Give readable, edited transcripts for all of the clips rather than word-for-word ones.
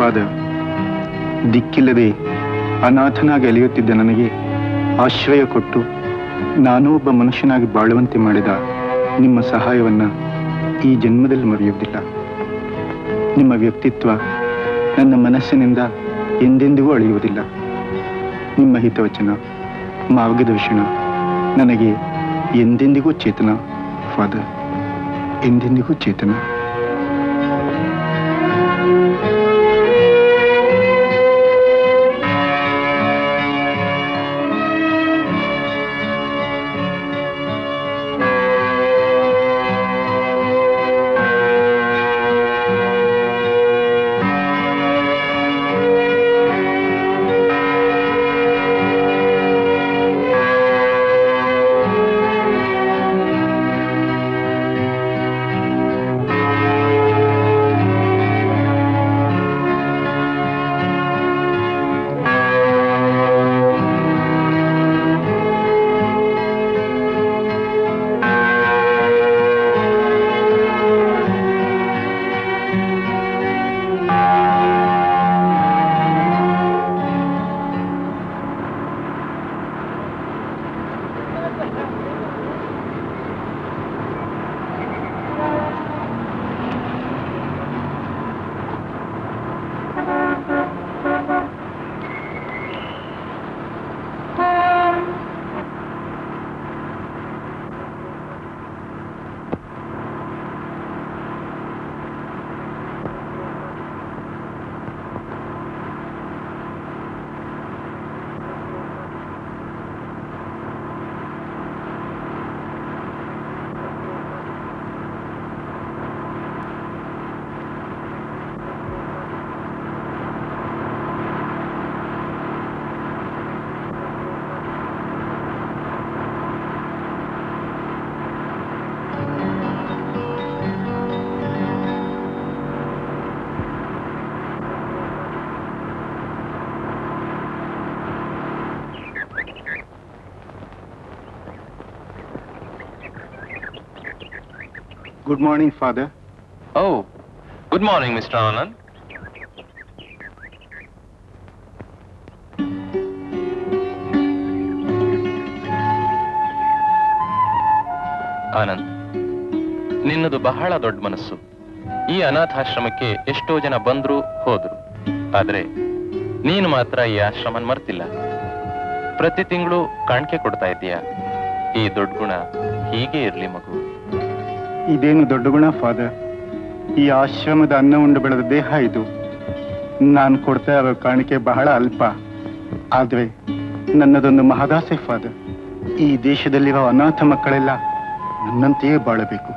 Father, ದಿಕ್ಕಿಲ್ಲದೆ ಅನಾಥನಾಗಿ ಅಲಿಯುತ್ತಿದ್ದ ನನಗೆ ಆಶ್ರಯ ಕೊಟ್ಟು ನಾನೂ ಒಬ್ಬ ಮನುಷ್ಯನಾಗಿ ಬಾಳುವಂತೆ ಮಾಡಿದ ನಿಮ್ಮ ಸಹಾಯವನ್ನ ಈ ಜನ್ಮದಲ್ಲಿ ಮರೆಯುವುದಿಲ್ಲ. ನಿಮ್ಮ ವ್ಯಕ್ತಿತ್ವ ನನ್ನ ಮನಸ್ಸಿನಿಂದ ಎಂದೆಂದಿಗೂ ಅಳಿಯುವುದಿಲ್ಲ. ನಿಮ್ಮ ಹಿತವಚನ, ಮಾರ್ಗದರ್ಶನ ನನಗೆ ಎಂದೆಂದಿಗೂ ಚೇತನ ಫಾದರ್, ಎಂದೆಂದಿಗೂ ಚೇತನ. Good morning, Father. Oh, good morning, Mr. Anand. Anand, ನಿನ್ನದು ಬಹಳ ದೊಡ್ಡ ಮನಸ್ಸು. ಈ ಅನಾಥಾಶ್ರಮಕ್ಕೆ ಎಷ್ಟೋ ಜನ ಬಂದ್ರು ಹೋದ್ರು, ಆದ್ರೆ ನೀನು ಮಾತ್ರ ಈ ಆಶ್ರಮನ್ ಮರ್ತಿಲ್ಲ. ಪ್ರತಿ ತಿಂಗಳು ಕಾಣಿಕೆ ಕೊಡ್ತಾ ಇದ್ದೀಯ. ಈ ದೊಡ್ಡ ಗುಣ ಹೀಗೆ ಇರ್ಲಿ ಮಗು. ಇದೇನು ದೊಡ್ಡ ಗುಣ ಫಾದರ್? ಈ ಆಶ್ರಮದ ಅನ್ನ ಉಂಡು ಬೆಳೆದ ದೇಹ ಇದು. ನಾನು ಕೊಡ್ತಾ ಇರೋ ಕಾಣಿಕೆ ಬಹಳ ಅಲ್ಪ, ಆದ್ರೆ ನನ್ನದೊಂದು ಮಹದಾಸೆ ಫಾದರ್. ಈ ದೇಶದಲ್ಲಿರೋ ಅನಾಥ ಮಕ್ಕಳೆಲ್ಲ ನನ್ನಂತೆಯೇ ಬಾಳಬೇಕು.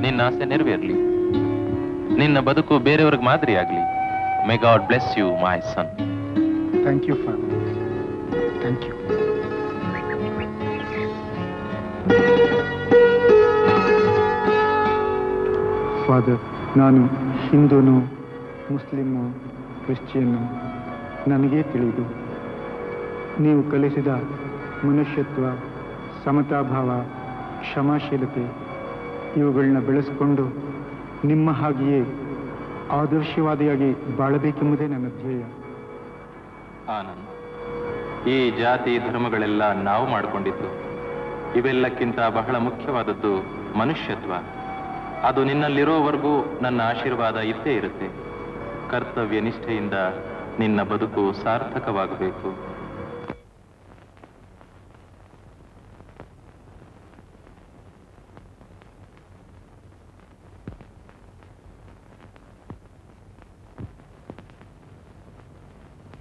ನಿನ್ನ ಆಸೆ ನೆರವೇರ್ಲಿ. ನಿನ್ನ ಬದುಕು ಬೇರೆಯವ್ರಿಗೆ ಮಾದರಿ ಆಗ್ಲಿ. May God bless you my son. Thank you father, thank you. Father, ನಾನು ಹಿಂದೂನು, ಮುಸ್ಲಿಮು, ಕ್ರಿಶ್ಚಿಯನ್ನು ನನಗೇ ತಿಳಿದು ನೀವು ಕಲಿಸಿದ ಮನುಷ್ಯತ್ವ, ಸಮತಾಭಾವ, ಕ್ಷಮಾಶೀಲತೆ ಇವುಗಳನ್ನ ಬೆಳೆಸಿಕೊಂಡು ನಿಮ್ಮ ಹಾಗೆಯೇ ಆದರ್ಶವಾದಿಯಾಗಿ ಬಾಳಬೇಕೆಂಬುದೇ ನನ್ನ ಧ್ಯೇಯ. ಆನಂದ್, ಈ ಜಾತಿ ಧರ್ಮಗಳೆಲ್ಲ ನಾವು ಮಾಡಿಕೊಂಡಿದ್ದು. ಇವೆಲ್ಲಕ್ಕಿಂತ ಬಹಳ ಮುಖ್ಯವಾದದ್ದು ಮನುಷ್ಯತ್ವ. ಅದು ನಿನ್ನಲ್ಲಿರೋವರೆಗೂ ನನ್ನ ಆಶೀರ್ವಾದ ಇದ್ದೇ ಇರುತ್ತೆ. ಕರ್ತವ್ಯ ನಿಷ್ಠೆಯಿಂದ ನಿನ್ನ ಬದುಕು ಸಾರ್ಥಕವಾಗಬೇಕು.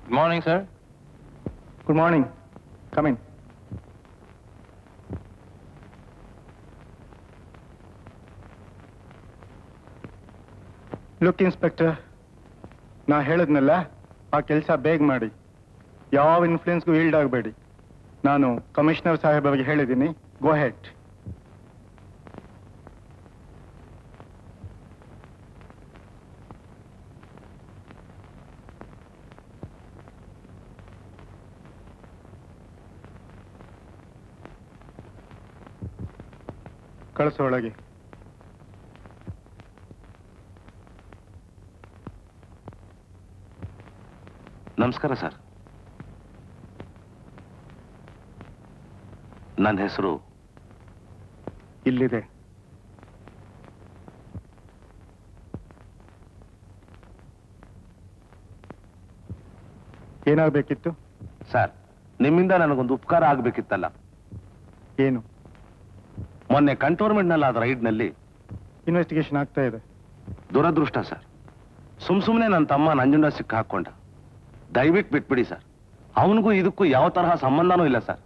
Good morning, sir. Good morning. Come in. Look inspector, ನಾ ಹೇಳಿದ್ನಲ್ಲ, ಆ ಕೆಲಸ ಬೇಗ ಮಾಡಿ. ಯಾವ ಇನ್ಫ್ಲೂಯೆನ್ಸ್ಗೂ ಈಲ್ಡ್ ಆಗಬೇಡಿ. ನಾನು ಕಮಿಷನರ್ ಸಾಹೇಬ್ ಅವರಿಗೆ ಹೇಳಿದ್ದೀನಿ. ಗೋ ಹೆಡ್. ಕಳಿಸೊಳಗೆ. ನಮಸ್ಕಾರ ಸರ್. ನನ್ನ ಹೆಸರು ಇಲ್ಲಿದೆ. ಏನಾಗಬೇಕಿತ್ತು? ಸರ್, ನಿಮ್ಮಿಂದ ನನಗೊಂದು ಉಪಕಾರ ಆಗ್ಬೇಕಿತ್ತಲ್ಲ. ಏನು? ಮೊನ್ನೆ ಕಂಟೋನ್ಮೆಂಟ್ನಲ್ಲಿ ಆದ ರೈಡ್ನಲ್ಲಿ ಇನ್ವೆಸ್ಟಿಗೇಷನ್ ಆಗ್ತಾ ಇದೆ. ದುರದೃಷ್ಟ ಸರ್. ಸುಮ್ನೆ ನನ್ನ ತಮ್ಮ ನಂಜುಂಡ ಸಿಕ್ಕ ಹಾಕೊಂಡ. ದಯವಿಟ್ಟು ಬಿಟ್ಬಿಡಿ ಸರ್. ಅವನಿಗೂ ಇದಕ್ಕೂ ಯಾವ ತರಹ ಸಂಬಂಧನೂ ಇಲ್ಲ ಸರ್.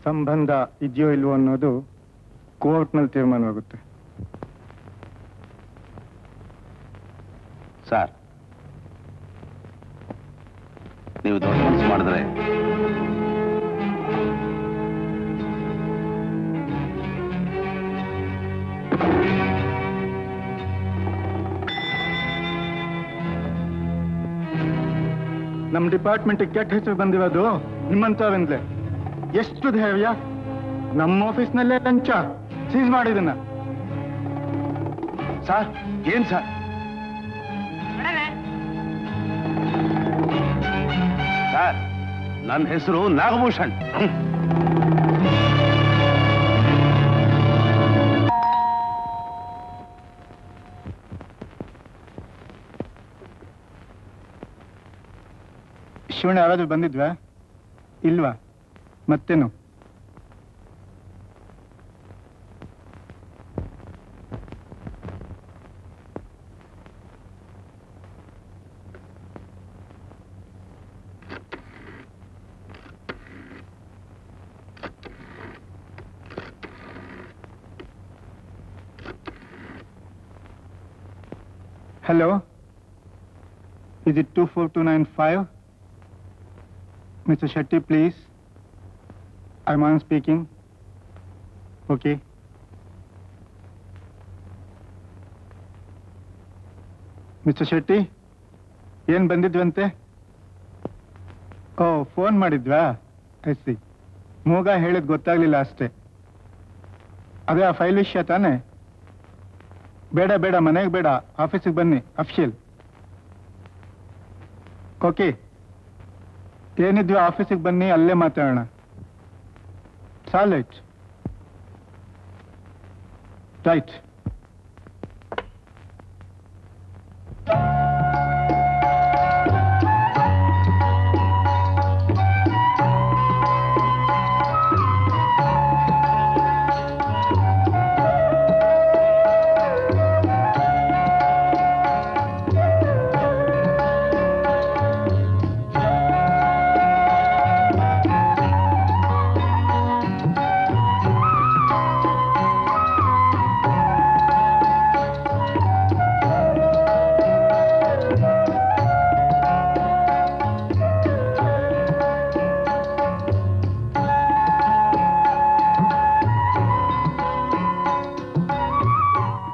ಸಂಬಂಧ ಇದೆಯೋ ಇಲ್ವೋ ಅನ್ನೋದು ಕೋರ್ಟ್ನಲ್ಲಿ ತೀರ್ಮಾನವಾಗುತ್ತೆ. ಸರ್, ನೀವು ದೊಡ್ಡ ಮನಸ್ಸು ಮಾಡಿದ್ರೆ ನಮ್ಮ ಡಿಪಾರ್ಟ್ಮೆಂಟ್ ಕೆಟ್ಟ ಹೆಸರು ಬಂದಿರೋದು ನಿಮ್ಮಂತವ್ರಿಂದಲೇ. ಎಷ್ಟು ಧೈರ್ಯ! ನಮ್ಮ ಆಫೀಸ್ನಲ್ಲೇ ಲಂಚ ಸೀಸ್ ಮಾಡಿದನ್ನ. ಸರ್, ಏನ್ ಸರ್? ಸರ್, ನನ್ನ ಹೆಸರು ನಾಗಭೂಷಣ್. ಶಿವಣ್ಣ ಯಾರಾದ್ರೂ ಬಂದಿದ್ವಾ? ಇಲ್ವಾ? ಮತ್ತೇನು? Hello, is it 24295? Mr. Shetty, please. I'm on speaking. Okay. Mr. Shetty, ಏನ್ ಬಂದಿದ್ವಂತೆ? ಓ, ಫೋನ್ ಮಾಡಿದ್ವಾ? ಎಸ್ಸಿ ಮೂಗ ಹೇಳಿದ್ ಗೊತ್ತಾಗ್ಲಿಲ್ಲ ಅಷ್ಟೇ. ಅದೇ ಆ ಫೈಲ್ ವಿಷಯ ತಾನೆ? ಬೇಡ ಬೇಡ, ಮನೆಗೆ ಬೇಡ, ಆಫೀಸಿಗೆ ಬನ್ನಿ. ಅಫಿಷಿಯಲ್. ಓಕೆ, ಏನಿದ್ವಿ ಆಫೀಸಿಗೆ ಬನ್ನಿ, ಅಲ್ಲೇ ಮಾತಾಡೋಣ. ಸಾಲೈಟ್ ರೈಟ್.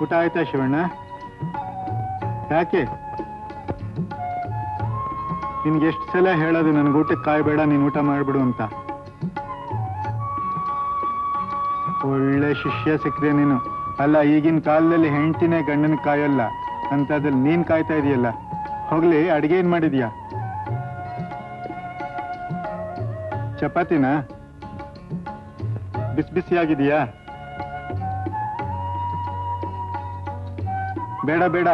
ಊಟ ಆಯ್ತಾ ಶಿವಣ್ಣ? ಯಾಕೆ ನಿನ್ಗೆ ಎಷ್ಟು ಸಲ ಹೇಳೋದು ನನ್ಗೆ ಊಟಕ್ಕೆ ಕಾಯ್ಬೇಡ, ನೀನು ಊಟ ಮಾಡ್ಬಿಡು ಅಂತ? ಒಳ್ಳೆ ಶಿಷ್ಯ ಸಿಕ್ಕ್ರೆ ನೀನು. ಅಲ್ಲ, ಈಗಿನ ಕಾಲದಲ್ಲಿ ಹೆಂಡತಿನೇ ಗಂಡನ ಕಾಯೋಲ್ಲ ಅಂತದ್ರಲ್ಲಿ ನೀನ್ ಕಾಯ್ತಾ ಇದೀಯಲ್ಲ. ಹೋಗ್ಲಿ, ಅಡಿಗೆ ಏನ್ ಮಾಡಿದ್ಯಾ? ಚಪಾತಿನಾ? ಬಿಸಿ ಬಿಸಿಯಾಗಿದೆಯಾ? ಬೇಡ ಬೇಡ,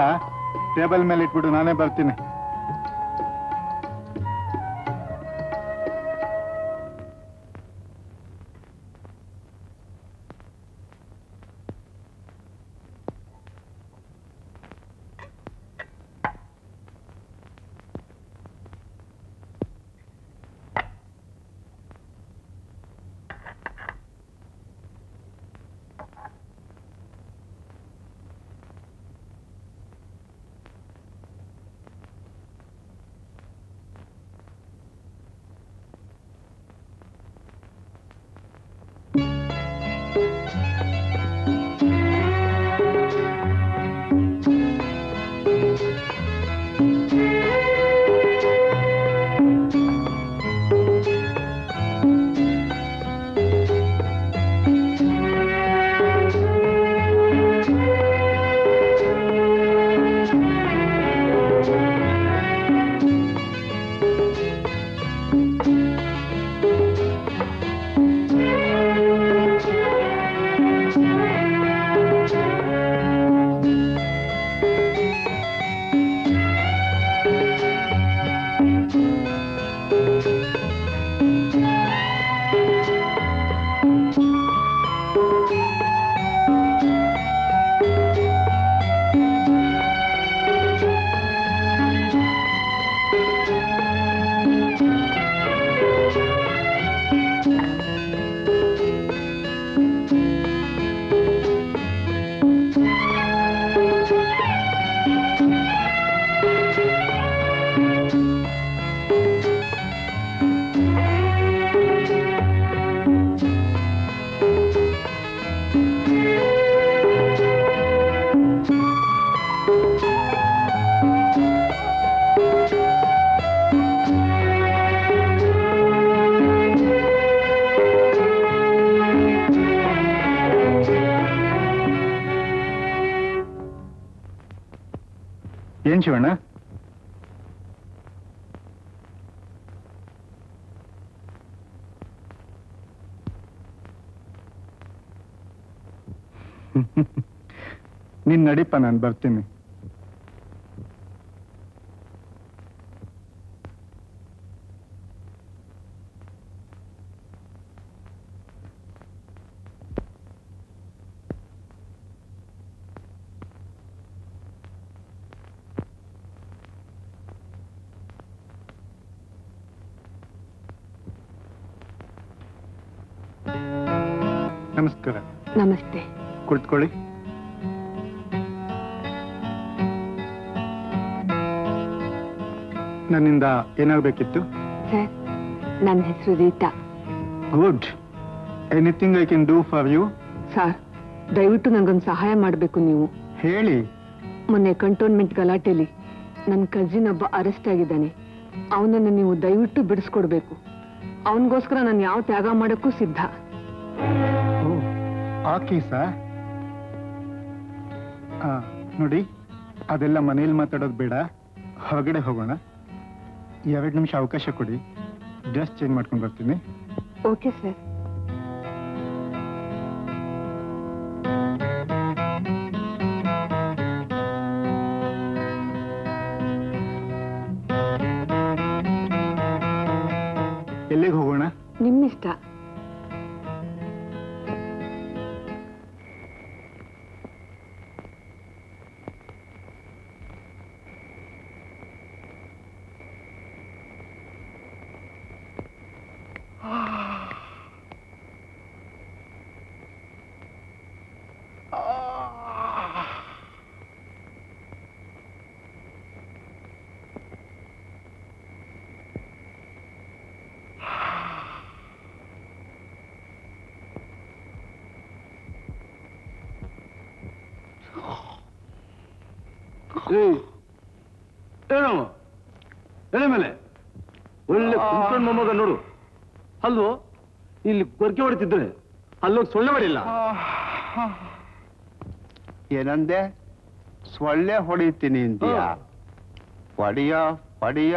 ಟೇಬಲ್ ಮೇಲೆ ಇಟ್ಬಿಡು, ನಾನೇ ಬರ್ತೀನಿ. ಏನ್ ಶಿವಣ್ಣ? ನೀನ್ ನಡೀಪ, ನಾನು ಬರ್ತೀನಿ. ನಮಸ್ಕಾರ. ನಮಸ್ತೆ. ಕುಳಿತುಕೊಳ್ಳಿ. ನನ್ನಿಂದ ಏನಾಗಬೇಕಿತ್ತು? ಸರ್, ನನ್ನ ಹೆಸರು Rita. Good. Anything I can do for you? Sir, ದಯವಿಟ್ಟು ನನಗೊಂದು ಸಹಾಯ ಮಾಡಬೇಕು ನೀವು. ಹೇಳಿ. ಮೊನ್ನೆ ಕಂಟೋನ್ಮೆಂಟ್ ಗಲಾಟೆಲಿ ನನ್ನ ಕಸಿನ್ ಒಬ್ಬ ಅರೆಸ್ಟ್ ಆಗಿದ್ದಾನೆ. ಅವನನ್ನು ನೀವು ದಯವಿಟ್ಟು ಬಿಡಿಸ್ಕೊಡ್ಬೇಕು. ಅವನಿಗೋಸ್ಕರ ನಾನು ಯಾವ ತ್ಯಾಗ ಮಾಡೋಕ್ಕೂ ಸಿದ್ಧ. ಆ ಕೇಸ? ನೋಡಿ, ಅದೆಲ್ಲ ಮನೇಲಿ ಮಾತಾಡೋದು ಬೇಡ, ಹೊರಗಡೆ ಹೋಗೋಣ. 2 ನಿಮಿಷ ಅವಕಾಶ ಕೊಡಿ, ಡ್ರೆಸ್ ಚೇಂಜ್ ಮಾಡ್ಕೊಂಡು ಬರ್ತೀನಿ. Okay sir. ಎಲ್ಲಿಗೆ ಹೋಗೋಣ? ನಿಮ್ಮಿಷ್ಟ. ಎಲೆ ಮೇಲೆ ಒಳ್ಳೆ ಕುಂತ್ಕೊಂಡ್ ಮೊಮ್ಮಗ ನೋಡು. ಅಲ್ವೋ, ಇಲ್ಲಿ ಕೊರಕೆ ಹೊಡಿತಿದ್ರೆ ಅಲ್ಲೋಗಿ ಸೊಳ್ಳೆ ಹೊಡಿಲ್ಲ. ಏನಂದೆ? ಸೊಳ್ಳೆ ಹೊಡಿತೀನಿ ಅಂತೀಯ? ಪಡಿಯ ಪಡಿಯ.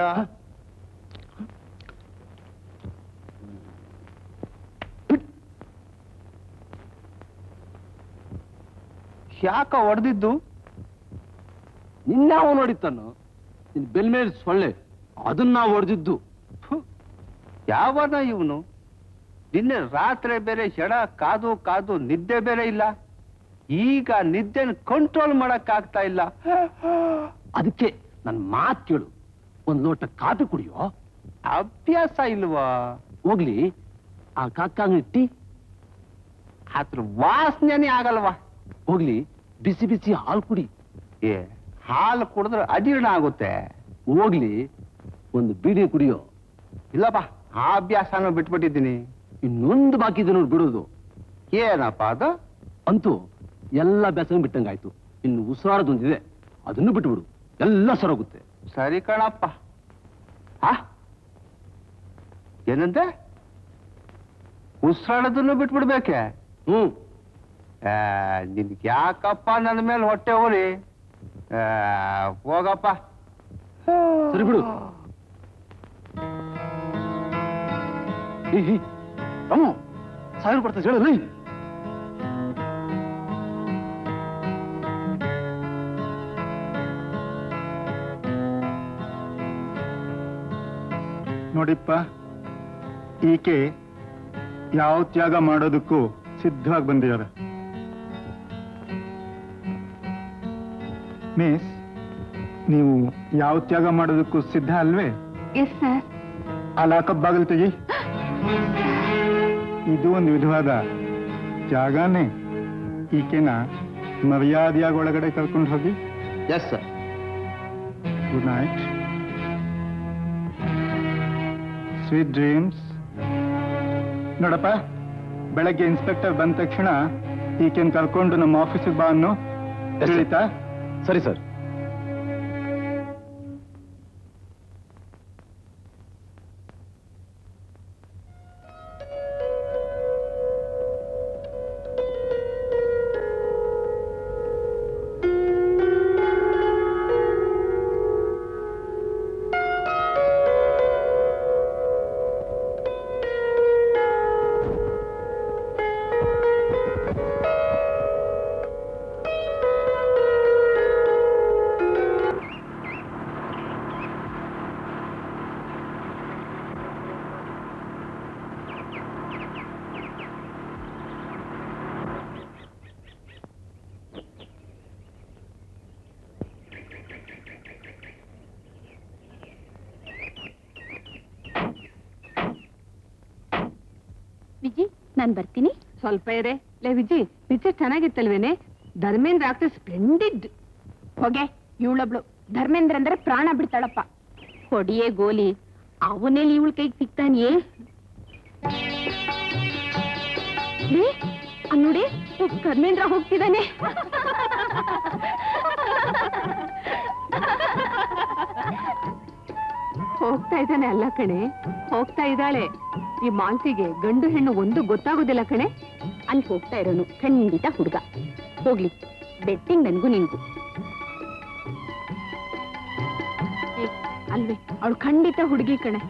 ಯಾಕ ಹೊಡೆದಿದ್ದು? ನಿನ್ಯಾವ ನೋಡಿತ್ತಾನು? ನಿನ್ ಬೆಲ್ ಮೇಲೆ ಸೊಳ್ಳೆ, ಅದನ್ನ ನಾವು ಹೊಡೆದಿದ್ದು. ಯಾವನ ಇವನು? ನಿನ್ನೆ ರಾತ್ರಿ ಬೇರೆ ಹೆಡ ಕಾದು ಕಾದು ನಿದ್ದೆ ಬೇರೆ ಇಲ್ಲ. ಈಗ ನಿದ್ದೆನ ಕಂಟ್ರೋಲ್ ಮಾಡಕ್ ಆಗ್ತಾ ಇಲ್ಲ. ಅದಕ್ಕೆ ನನ್ ಮಾತು ಕೇಳು, ಒಂದ್ ಲೋಟ ಕಾಫಿ ಕುಡಿಯೋ. ಅಭ್ಯಾಸ ಇಲ್ವಾ? ಹೋಗ್ಲಿ, ಆ ಕಾಕಾಂಗ್ ಟೀ ಅದ್ರ ವಾಸನೆ ಆಗಲ್ವಾ? ಹೋಗ್ಲಿ, ಬಿಸಿ ಬಿಸಿ ಹಾಲು ಕುಡಿ. ಏ, ಹಾಲು ಕುಡಿದ್ರೆ ಅಜೀರ್ಣ ಆಗುತ್ತೆ. ಹೋಗ್ಲಿ, ಒಂದು ಬೀಡಿ ಕುಡಿಯೋ. ಇಲ್ಲಪ್ಪ, ಆ ಅಭ್ಯಾಸನೂ ಬಿಟ್ಬಿಟ್ಟಿದ್ದೀನಿ. ಇನ್ನೊಂದು ಬಾಕಿ ಇದೆ ನೋಡಿ ಬಿಡೋದು. ಏನಪ್ಪ ಅದು? ಅಂತೂ ಎಲ್ಲ ಬೇಸರ ಬಿಟ್ಟಂಗಾಯ್ತು. ಇನ್ನು ಉಸಿರಾಡೋದೊಂದಿದೆ, ಅದನ್ನು ಬಿಟ್ಬಿಡು, ಎಲ್ಲ ಸರೋಗುತ್ತೆ. ಸರಿ ಕಣಪ್ಪ. ಏನಂತೆ? ಉಸಿರಾಡೋದನ್ನು ಬಿಟ್ಬಿಡ್ಬೇಕೆ? ನಿನ್ಗೆ ಯಾಕಪ್ಪ ನನ್ನ ಮೇಲೆ ಹೊಟ್ಟೆ ಹೋರಿ? ಹೋಗಪ್ಪ. ಸರಿ ಬಿಡು. ಸಾವಿರ ಕೊಡ್ತಾ ಹೇಳಲ್ಲ. ನೋಡಿಪ್ಪ, ಈಕೆ ಯಾವ ತ್ಯಾಗ ಮಾಡೋದಕ್ಕೂ ಸಿದ್ಧವಾಗಿ ಬಂದಿದ್ದಾರೆ. ಮಿಸ್, ನೀವು ಯಾವ ತ್ಯಾಗ ಮಾಡೋದಕ್ಕೂ ಸಿದ್ಧ ಅಲ್ವೇ? Yes sir. ಆ ಲಾಕಪ್ ಬಾಗಿಲು ತೆಗಿ. ಇದು ಒಂದು ವಿಧವಾದ ತ್ಯಾಗನೇ. ಈಕೆನ ಮರ್ಯಾದೆಯಾಗಿ ಒಳಗಡೆ ಕರ್ಕೊಂಡು ಹೋಗಿ. Yes sir. Good night, sweet dreams. ನೋಡಪ್ಪ, ಬೆಳಗ್ಗೆ ಇನ್ಸ್ಪೆಕ್ಟರ್ ಬಂದ ತಕ್ಷಣ ಈಕೆನ್ ಕರ್ಕೊಂಡು ನಮ್ಮ ಆಫೀಸಿಗೆ ಬಾ ಅನ್ನೋ. ತಿಳಿತಾ? ಸರಿ ಸರ್. ನಾನ್ ಬರ್ತೀನಿ. ಸ್ವಲ್ಪ ಇರೇ. ಲೇ ವಿಜಿ, ಪಿಕ್ಚರ್ ಚೆನ್ನಾಗಿತ್ತಲ್ವೇನೆ? Dharmendra actor splendid. ಹೋಗೆ, ಇವಳೊಬ್ಳು ಧರ್ಮೇಂದ್ರ ಅಂದ್ರೆ ಪ್ರಾಣ ಬಿಡ್ತಾಳಪ್ಪ. ಹೊಡಿಯೇ ಗೋಲಿ, ಅವನೇಲಿ ಇವಳ ಕೈಗೆ ಸಿಗ್ತಾನಿಯೇ? ನೋಡಿ, ಧರ್ಮೇಂದ್ರ ಹೋಗ್ತಿದ್ದಾನೆ. ಹೋಗ್ತಾ ಇದ್ದಾನೆ ಅಲ್ಲ ಕಣೆ, ಹೋಗ್ತಾ ಇದ್ದಾಳೆ. ಈ ಮಾಲ್ತಿಗೆ ಗಂಡು ಹೆಣ್ಣು ಒಂದು ಗೊತ್ತಾಗೋದಿಲ್ಲ ಕಣೆ. ಅಲ್ಲಿ ಹೋಗ್ತಾ ಇರೋನು ಖಂಡಿತ ಹುಡುಗ. ಹೋಗ್ಲಿ, ಬೆಟ್ಟಿಂಗ್ ನನ್ಗೂ ನಿನ್ಗೂ. ಅಲ್ವೇ, ಅವಳು ಖಂಡಿತ ಹುಡುಗಿ ಕಣೆ.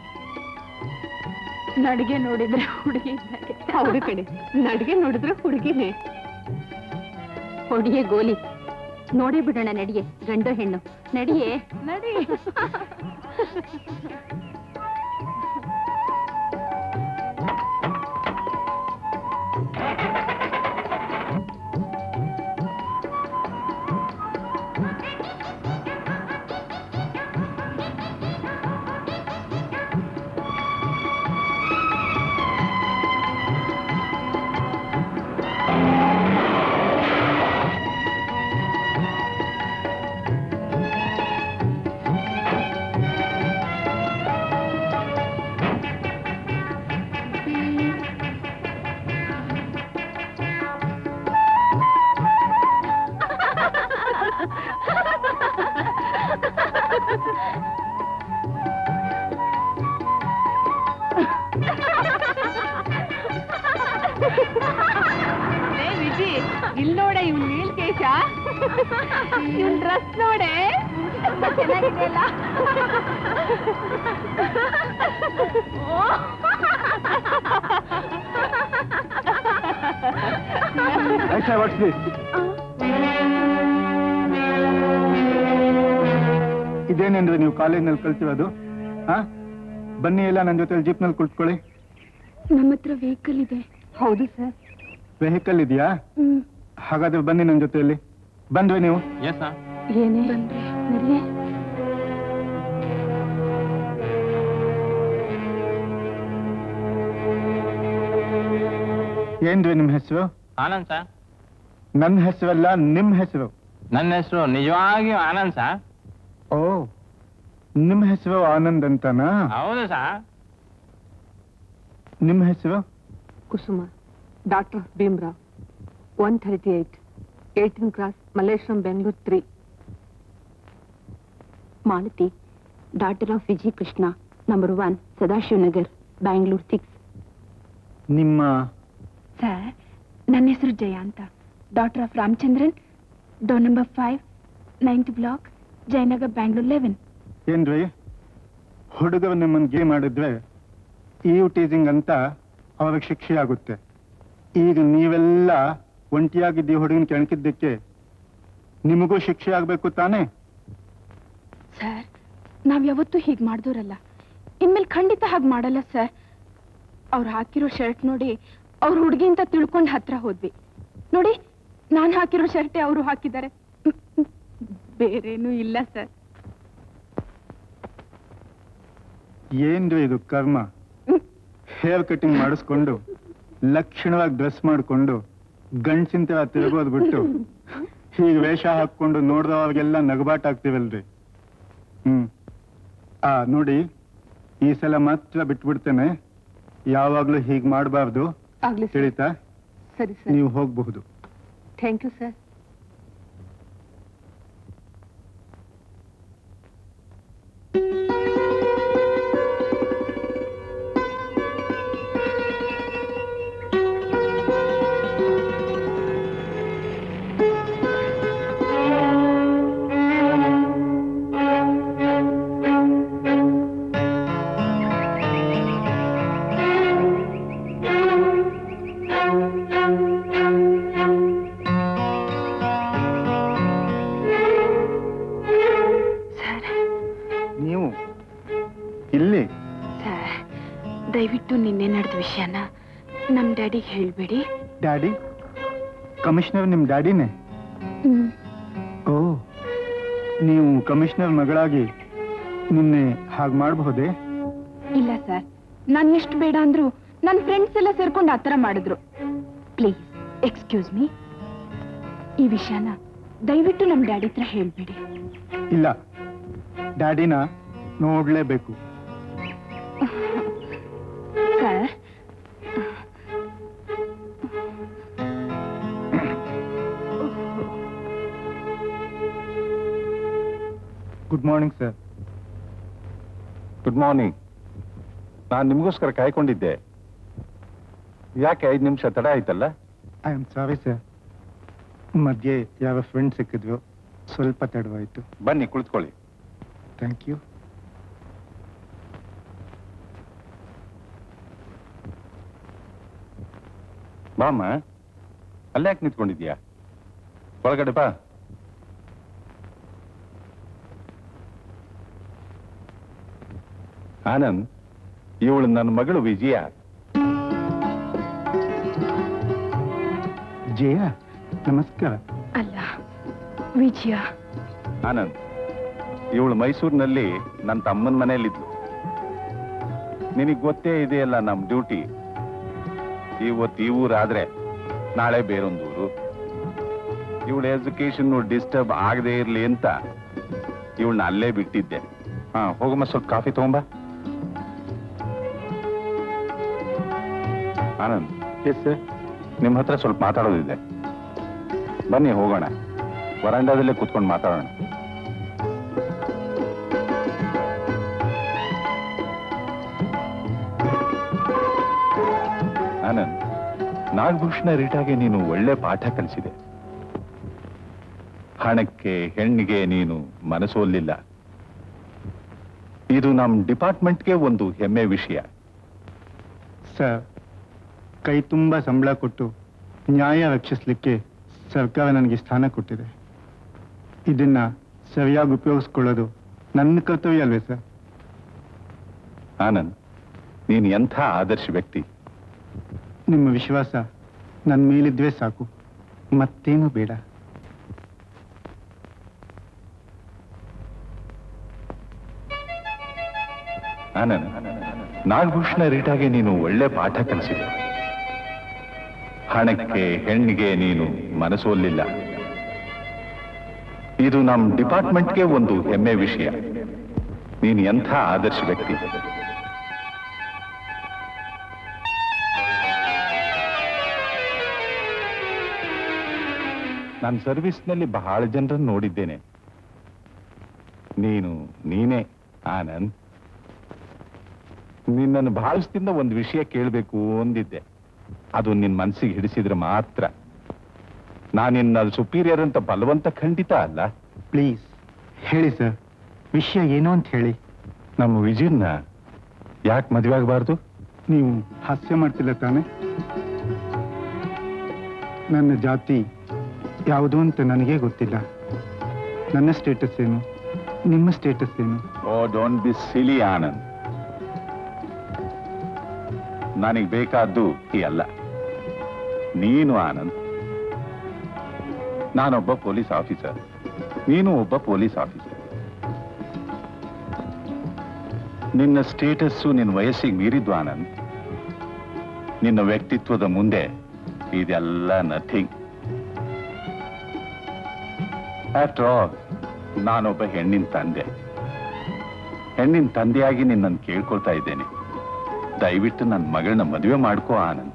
ನಡಿಗೆ ನೋಡಿದ್ರೆ ಹುಡುಗಿ. ಹೌದು ಕಣೆ, ನಡಿಗೆ ನೋಡಿದ್ರೆ ಹುಡುಗಿನೇ. ಹೊಡಿಯೇ ಗೋಲಿ, ನೋಡೇ ಬಿಡೋಣ. ನಡಿಯೇ, ಗಂಡು ಹೆಣ್ಣು ನಡಿಯೇ. ನಡಿ. ವಿಜಿ, ಇಲ್ ನೋಡೆ ಇವ್ನ ನೀಲ್ಕೇಶ. ಇವ್ನ ಡ್ರೆಸ್ ನೋಡೆ, ಚೆನ್ನಾಗಿದೆಯಲ್ಲ. ಇದೇನೇನ್ರಿ ನೀವು ಕಾಲೇಜ್ನಲ್ಲಿ ಕಲ್ತಿರೋದು? ಬನ್ನಿ, ಎಲ್ಲ ನನ್ನ ಜೊತೆ ಜೀಪ್ನಲ್ಲಿ ಕುಳಿತುಕೊಳ್ಳಿ. ನಮ್ಮ ಹತ್ರ ವೆಹಿಕಲ್ ಇದೆ. ಹೌದು ಸರ್. ವೆಹಿಕಲ್ ಇದೆಯಾ? ಹಾಗಾದ್ರೆ ಬನ್ನಿ ನನ್ನ ಜೊತೆಯಲ್ಲಿ. ಬಂದ್ವಿ ನೀವು? ಏನೇ ಬಂದ್ರೆ ನಡಿಯೇ. ಏನ್ರಿ ನಿಮ್ ಹೆಸರು? ಆನಂದ್ ಸರ್. ನನ್ನ ಹೆಸರಲ್ಲ, ನಿಮ್ ಹೆಸರು. ನನ್ನ ಹೆಸರು ನಿಜವಾಗಿಯೂ ಆನಂದ್ ಸರ್. ಓ, ನಿಮ್ ಹೆಸರು ಆನಂದ್ ಅಂತನಾ? ಹೌದು ಸರ್. ನಿಮ್ ಹೆಸರು? Kusuma. Doctor Bhimrao, 138, 18 cross, Malleshwaram, Bengaluru 3. Malathi, daughter of Viji Krishna, number 1, Sadashivanagar, Bangalore 6. ನಿಮ್ಮ? ಸರ್, ನನ್ನ ಹೆಸರು ಜಯ ಅಂತ. Daughter of Ramachandran, door number 5, 9th block, Jayanagar, Bangalore 11. ಏನ್ರಿ, ಹುಡುಗರು ನಿಮ್ಮನ್ನು ಗೇಮ್ ಮಾಡಿದ್ರೆ ಈವ್ ಟೀಸಿಂಗ್ ಅಂತ ಅವ್ರಿಗೆ ಶಿಕ್ಷೆ ಆಗುತ್ತೆ. ಈಗ ನೀವೆಲ್ಲ ಒಂಟಿಯಾಗಿದ್ದ ಹುಡುಗನ ಕೆಣಕಿದ್ದಕ್ಕೆ ನಿಮಗೂ ಶಿಕ್ಷೆ ಆಗ್ಬೇಕು ತಾನೇ? ಸರ್, ನಾವ್ ಯಾವತ್ತೂ ಹೀಗ್ ಮಾಡ್ದೋರಲ್ಲ. ಇನ್ಮೇಲೆ ಖಂಡಿತ ಹಾಗೆ ಮಾಡಲ್ಲ ಸರ್. ಅವ್ರು ಹಾಕಿರೋ ಶರ್ಟ್ ನೋಡಿ ಅವ್ರ ಹುಡುಗಿ ಅಂತ ತಿಳ್ಕೊಂಡು ಹತ್ರ ಹೋದ್ವಿ. ನೋಡಿ, ನಾನ್ ಹಾಕಿರೋ ಶರ್ಟೆ ಅವರು ಹಾಕಿದ್ದಾರೆ. ಬೇರೇನೂ ಇಲ್ಲ ಸರ್. ಏನ್ರಿ ಇದು ಕರ್ಮ? ಹೇರ್ ಕಟಿಂಗ್ ಮಾಡಿಸ್ಕೊಂಡು ಲಕ್ಷಣವಾಗಿ ಡ್ರೆಸ್ ಮಾಡಿಕೊಂಡು ಗಂಡ್ಸಿಂತ ತಿರುಗೋದ್ ಬಿಟ್ಟು ಹೀಗೆ ವೇಷ ಹಾಕೊಂಡು ನೋಡ್ದವ್ರಿಗೆಲ್ಲ ನಗಬಾಟ ಆಗ್ತೀವಲ್ರಿ. ನೋಡಿ, ಈ ಸಲ ಮಾತ್ರ ಬಿಟ್ಬಿಡ್ತೇನೆ. ಯಾವಾಗ್ಲೂ ಹೀಗ್ ಮಾಡಬಾರ್ದು, ತಿಳಿತಾ? ಸರಿ ಸರ್, ನೀವು ಹೋಗಬಹುದು. Thank you sir. ದಯವಿಟ್ಟು ನಿನ್ನೆ ನಡೆದ ವಿಷಯನ ನಮ್ ಡ್ಯಾಡಿಗೆ ಹೇಳ್ಬೇಡಿ. ಡ್ಯಾಡಿ? ಕಮಿಷನರ್ ನಿಮ್ ಡ್ಯಾಡಿನೇ? ಓ, ನೀವು ಕಮಿಷನರ್ ಮಗಳಾಗಿ ನಿನ್ನೆ ಹಾಗೆ ಮಾಡಬಹುದೇ? ಇಲ್ಲ ಸರ್, ನಾನು ಎಷ್ಟು ಬೇಡ ಅಂದ್ರೂ ನನ್ನ ಫ್ರೆಂಡ್ಸ್ ಎಲ್ಲ ಸೇರ್ಕೊಂಡು ಆ ಥರ ಮಾಡಿದ್ರು. ಪ್ಲೀಸ್ ಎಕ್ಸ್ಕ್ಯೂಸ್ ಮೀ, ಈ ವಿಷಯನ ದಯವಿಟ್ಟು ನಮ್ಮ ಡ್ಯಾಡಿ ಹತ್ರ ಹೇಳ್ಬೇಡಿ. ಇಲ್ಲ, ಡ್ಯಾಡಿನ ನೋಡ್ಲೇಬೇಕು. Sir, good morning sir. Good morning. ನಾನು ನಿಮಗೋಸ್ಕರ ಕಾಯ್ಕೊಂಡಿದ್ದೆ. ಯಾಕೆ 5 ನಿಮಿಷ ತಡ ಆಯ್ತಲ್ಲ? I am sorry sir. ಮಧ್ಯೆ ಯಾವ ಫ್ರೆಂಡ್ ಸಿಕ್ಕಿದ್ವು, ಸ್ವಲ್ಪ ತಡವಾಯಿತು. ಬನ್ನಿ ಕುಳಿತುಕೊಳ್ಳಿ. Thank you. ಬಾಮ್ಮ, ಅಲ್ಲೇ ಯಾಕೆ ನಿಂತ್ಕೊಂಡಿದ್ಯಾ? ಒಳಗಡೆ ಬಾ. ಆನಂದ್, ಇವಳು ನನ್ನ ಮಗಳು ವಿಜಯ. ಜಯ, ನಮಸ್ಕಾರ. ಅಲ್ಲ, ವಿಜಯ. ಆನಂದ್, ಇವಳು ಮೈಸೂರಿನಲ್ಲಿ ನನ್ನ ತಮ್ಮನ ಮನೆಯಲ್ಲಿದ್ಲು. ನಿನಗೆ ಗೊತ್ತೇ ಇದೆಯಲ್ಲ ನಮ್ ಡ್ಯೂಟಿ. ಇವತ್ತು ಈ ಊರಾದ್ರೆ ನಾಳೆ ಬೇರೊಂದೂರು. ಇವಳ ಎಜುಕೇಶನ್ ಡಿಸ್ಟರ್ಬ್ ಆಗದೆ ಇರ್ಲಿ ಅಂತ ಇವಳನ್ನ ಅಲ್ಲೇ ಬಿಟ್ಟಿದ್ದೆ. ಹೋಗಮ್ಮ, ಸ್ವಲ್ಪ ಕಾಫಿ ತಗೊಂಬ. Anand, yes sir. ನಿಮ್ಮ ಹತ್ರ ಸ್ವಲ್ಪ ಮಾತಾಡೋದಿದೆ. ಬನ್ನಿ ಹೋಗೋಣ. ವರಾಂಡಾದಲ್ಲೇ ಕೂತ್ಕೊಂಡು ಮಾತಾಡೋಣ. ಆನಂದ್, ನಾಗಭೂಷಣ ರೀಟಾಗೆ ನೀನು ಒಳ್ಳೆ ಪಾಠ ಕಲಿಸಿದೆ. ಹಣಕ್ಕೆ ಹೆಣ್ಣಿಗೆ ನೀನು ಮನಸೋಲಿಲ್ಲ. ಇದು ನಮ್ಮ ಡಿಪಾರ್ಟ್ಮೆಂಟ್ಗೆ ಒಂದು ಹೆಮ್ಮೆ ವಿಷಯ. ಸರ್, ಕೈ ತುಂಬ ಸಂಬಳ ಕೊಟ್ಟು ನ್ಯಾಯ ರಕ್ಷಿಸಲಿಕ್ಕೆ ಸರ್ಕಾರ ನನಗೆ ಸ್ಥಾನ ಕೊಟ್ಟಿದೆ. ಇದನ್ನ ಸರಿಯಾಗಿ ಉಪಯೋಗಿಸ್ಕೊಳ್ಳೋದು ನನ್ನ ಕರ್ತವ್ಯ ಅಲ್ವೇ ಸರ್? ಆನಂದ್, ನೀನು ಎಂಥ ಆದರ್ಶ ವ್ಯಕ್ತಿ. ನಿಮ್ಮ ವಿಶ್ವಾಸ ನನ್ನ ಮೇಲಿದ್ವೇ ಸಾಕು, ಮತ್ತೇನು ಬೇಡ. ಆನಂದ್, ನಾಗಭೂಷಣ ರೀಟಾಗೆ ನೀನು ಒಳ್ಳೆ ಪಾಠ ಕಲಿಸಿದೆ. ಹಣಕ್ಕೆ ಹೆಣ್ಣಿಗೆ ನೀನು ಮನಸೋಲಿಲ್ಲ. ಇದು ನಮ್ಮ ಡಿಪಾರ್ಟ್ಮೆಂಟ್ಗೆ ಒಂದು ಹೆಮ್ಮೆ ವಿಷಯ. ನೀನು ಎಂಥ ಆದರ್ಶ ವ್ಯಕ್ತಿ. ನಾನು ಸರ್ವಿಸ್ನಲ್ಲಿ ಬಹಳ ಜನರನ್ನು ನೋಡಿದ್ದೇನೆ. ನೀನೇ ಆನಂದ್. ನಿನ್ನನ್ನು ಭಾವಿಸ್ತಿಂದ ಒಂದು ವಿಷಯ ಕೇಳಬೇಕು ಅಂದಿದ್ದೆ. ಅದು ನಿನ್ನ ಮನಸ್ಸಿಗೆ ಹಿಡಿಸಿದ್ರೆ ಮಾತ್ರ. ನಾನಿನ್ನ ಸುಪೀರಿಯರ್ ಅಂತ ಬಲವಂತ ಖಂಡಿತ ಅಲ್ಲ. ಪ್ಲೀಸ್ ಹೇಳಿ ಸರ್, ವಿಷಯ ಏನು ಅಂತ ಹೇಳಿ. ನಮ್ಮ ವಿಜಯನ್ನ ಯಾಕೆ ಮದುವೆ ಆಗಬಾರ್ದು? ನೀವು ಹಾಸ್ಯ ಮಾಡ್ತಿಲ್ಲ ತಾನೆ? ನನ್ನ ಜಾತಿ ಯಾವುದು ಅಂತ ನನಗೇ ಗೊತ್ತಿಲ್ಲ. ನನ್ನ ಸ್ಟೇಟಸ್ ಏನು, ನಿಮ್ಮ ಸ್ಟೇಟಸ್ ಏನು? ಓ, ಡೋಂಟ್ ಬಿ ಸಿಲಿ ಆನಂದ್. ನನಗೆ ಬೇಕಾದ್ದು ಈ ಅಲ್ಲ. ನೀನು ಆನಂದ್. ನಾನೊಬ್ಬ ಪೊಲೀಸ್ ಆಫೀಸರ್, ನೀನು ಒಬ್ಬ ಪೊಲೀಸ್ ಆಫೀಸರ್. ನಿನ್ನ ಸ್ಟೇಟಸ್ಸು ನಿನ್ನ ವಯಸ್ಸಿಗೆ ಮೀರಿದ್ದು ಆನಂದ್. ನಿನ್ನ ವ್ಯಕ್ತಿತ್ವದ ಮುಂದೆ ಇದೆಲ್ಲ ನಥಿಂಗ್. ಆಫ್ಟರ್ ಆಲ್, ನಾನೊಬ್ಬ ಹೆಣ್ಣಿನ ತಂದೆ. ಹೆಣ್ಣಿನ ತಂದೆಯಾಗಿ ನಿನ್ನನ್ನು ಕೇಳ್ಕೊಳ್ತಾ ಇದ್ದೇನೆ, ದಯವಿಟ್ಟು ನನ್ನ ಮಗಳನ್ನ ಮದುವೆ ಮಾಡ್ಕೋ ಆನಂದ್.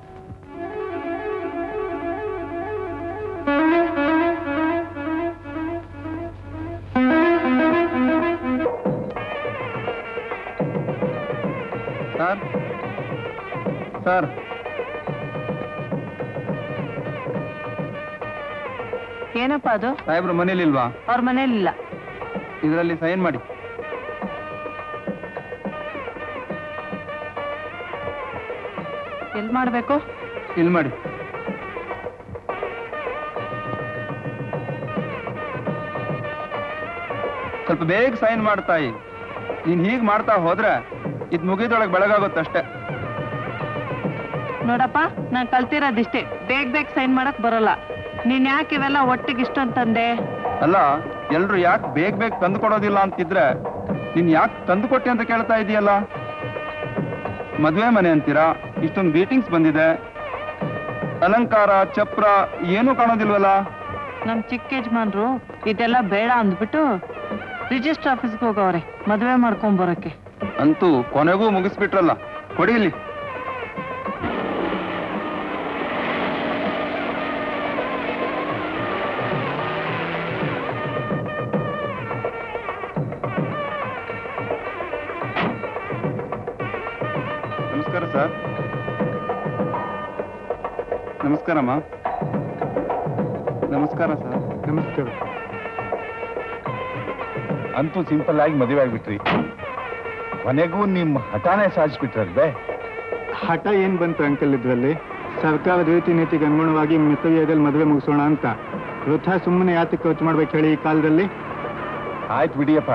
ಸರ್, ಸರ್, ಏನಪ್ಪ ಅದು? ಸಾಹೇಬ್ರು ಮನೇಲಿಲ್ವಾ? ಅವ್ರ ಮನೇಲಿಲ್ಲ. ಇದರಲ್ಲಿ ಸೈನ್ ಮಾಡಿ. ಎಲ್ಲಿ ಮಾಡ್ಬೇಕು? ಇಲ್ಲಿ ಮಾಡಿ. ಸ್ವಲ್ಪ ಬೇಗ ಸೈನ್ ಮಾಡ್ತಾಯಿ. ನೀನ್ ಹೀಗ್ ಮಾಡ್ತಾ ಹೋದ್ರೆ ಇದ್ ಮುಗಿದೊಳಗೆ ಬೆಳಗಾಗುತ್ತಷ್ಟೇ. ನೋಡಪ್ಪ, ನಾನ್ ಕಲ್ತಿರೋದಿಷ್ಟೇ, ಬೇಗ ಸೈನ್ ಮಾಡಕ್ ಬರಲ್ಲ. ನೀನ್ ಯಾಕೆ ಇವೆಲ್ಲ ಒಟ್ಟಿಗೆ ಇಷ್ಟೊಂತಂದೆ? ಅಲ್ಲ, ಎಲ್ರು ಯಾಕೆ ಬೇಗ ತಂದು ಕೊಡೋದಿಲ್ಲ ಅಂತಿದ್ರೆ ನೀನ್ ಯಾಕೆ ತಂದು ಕೊಟ್ಟೆ ಅಂತ ಕೇಳ್ತಾ ಇದೀಯಲ್ಲ. ಮದ್ವೆ ಮನೆ ಅಂತೀರಾ, ಇಷ್ಟೊಂದು ಗ್ರೀಟಿಂಗ್ಸ್ ಬಂದಿದೆ. ಅಲಂಕಾರ ಚಪ್ರ ಏನೂ ಕಾಣೋದಿಲ್ವಲ್ಲ? ನಮ್ ಚಿಕ್ಕ ಯಜಮಾನ್ರು ಇದೆಲ್ಲ ಬೇಡ ಅಂದ್ಬಿಟ್ಟು ರಿಜಿಸ್ಟರ್ ಆಫೀಸ್ಗೆ ಹೋಗವ್ರೆ ಮದುವೆ ಮಾಡ್ಕೊಂಡ್ ಬರೋಕೆ. ಅಂತೂ ಕೊನೆಗೂ ಮುಗಿಸ್ಬಿಟ್ರಲ್ಲ. ಕೊಡಿ ಇಲ್ಲಿ. ನಮಸ್ಕಾರ ಸರ್. ನಮಸ್ಕಾರಮ್ಮ. ನಮಸ್ಕಾರ ಸರ್. ನಮಸ್ಕಾರ. ಅಂತೂ ಸಿಂಪಲ್ ಆಗಿ ಮದುವೆ ಆಗ್ಬಿಟ್ರಿ. ಕೊನೆಗೂ ನಿಮ್ಮ ಹಠಾನೇ ಸಾಧಿಸ್ಬಿಟ್ರಲ್ವೇ? ಹಠ ಏನ್ ಬಂತು ಅಂಕಲ್ ಇದ್ರಲ್ಲಿ? ಸರ್ಕಾರದ ರೀತಿ ನೀತಿಗೆ ಅನುಗುಣವಾಗಿ ಮಿತವ್ಯಯದಲ್ಲಿ ಮದುವೆ ಮುಗಿಸೋಣ ಅಂತ. ವೃಥ ಸುಮ್ಮನೆ ಯಾತಕ್ಕೆ ಖರ್ಚು ಮಾಡ್ಬೇಕು ಹೇಳಿ ಈ ಕಾಲದಲ್ಲಿ? ಆಯ್ತು ಬಿಡಿಯಪ್ಪ,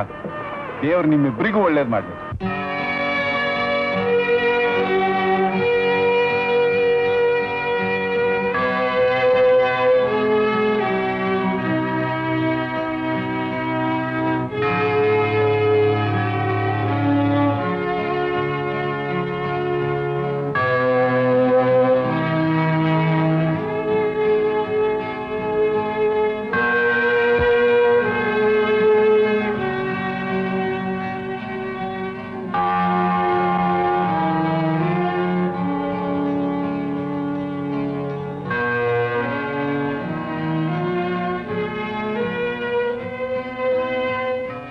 ದೇವ್ರು ನಿಮ್ಮಿಬ್ಬರಿಗೂ ಒಳ್ಳೇದು ಮಾಡ್ಲಿ.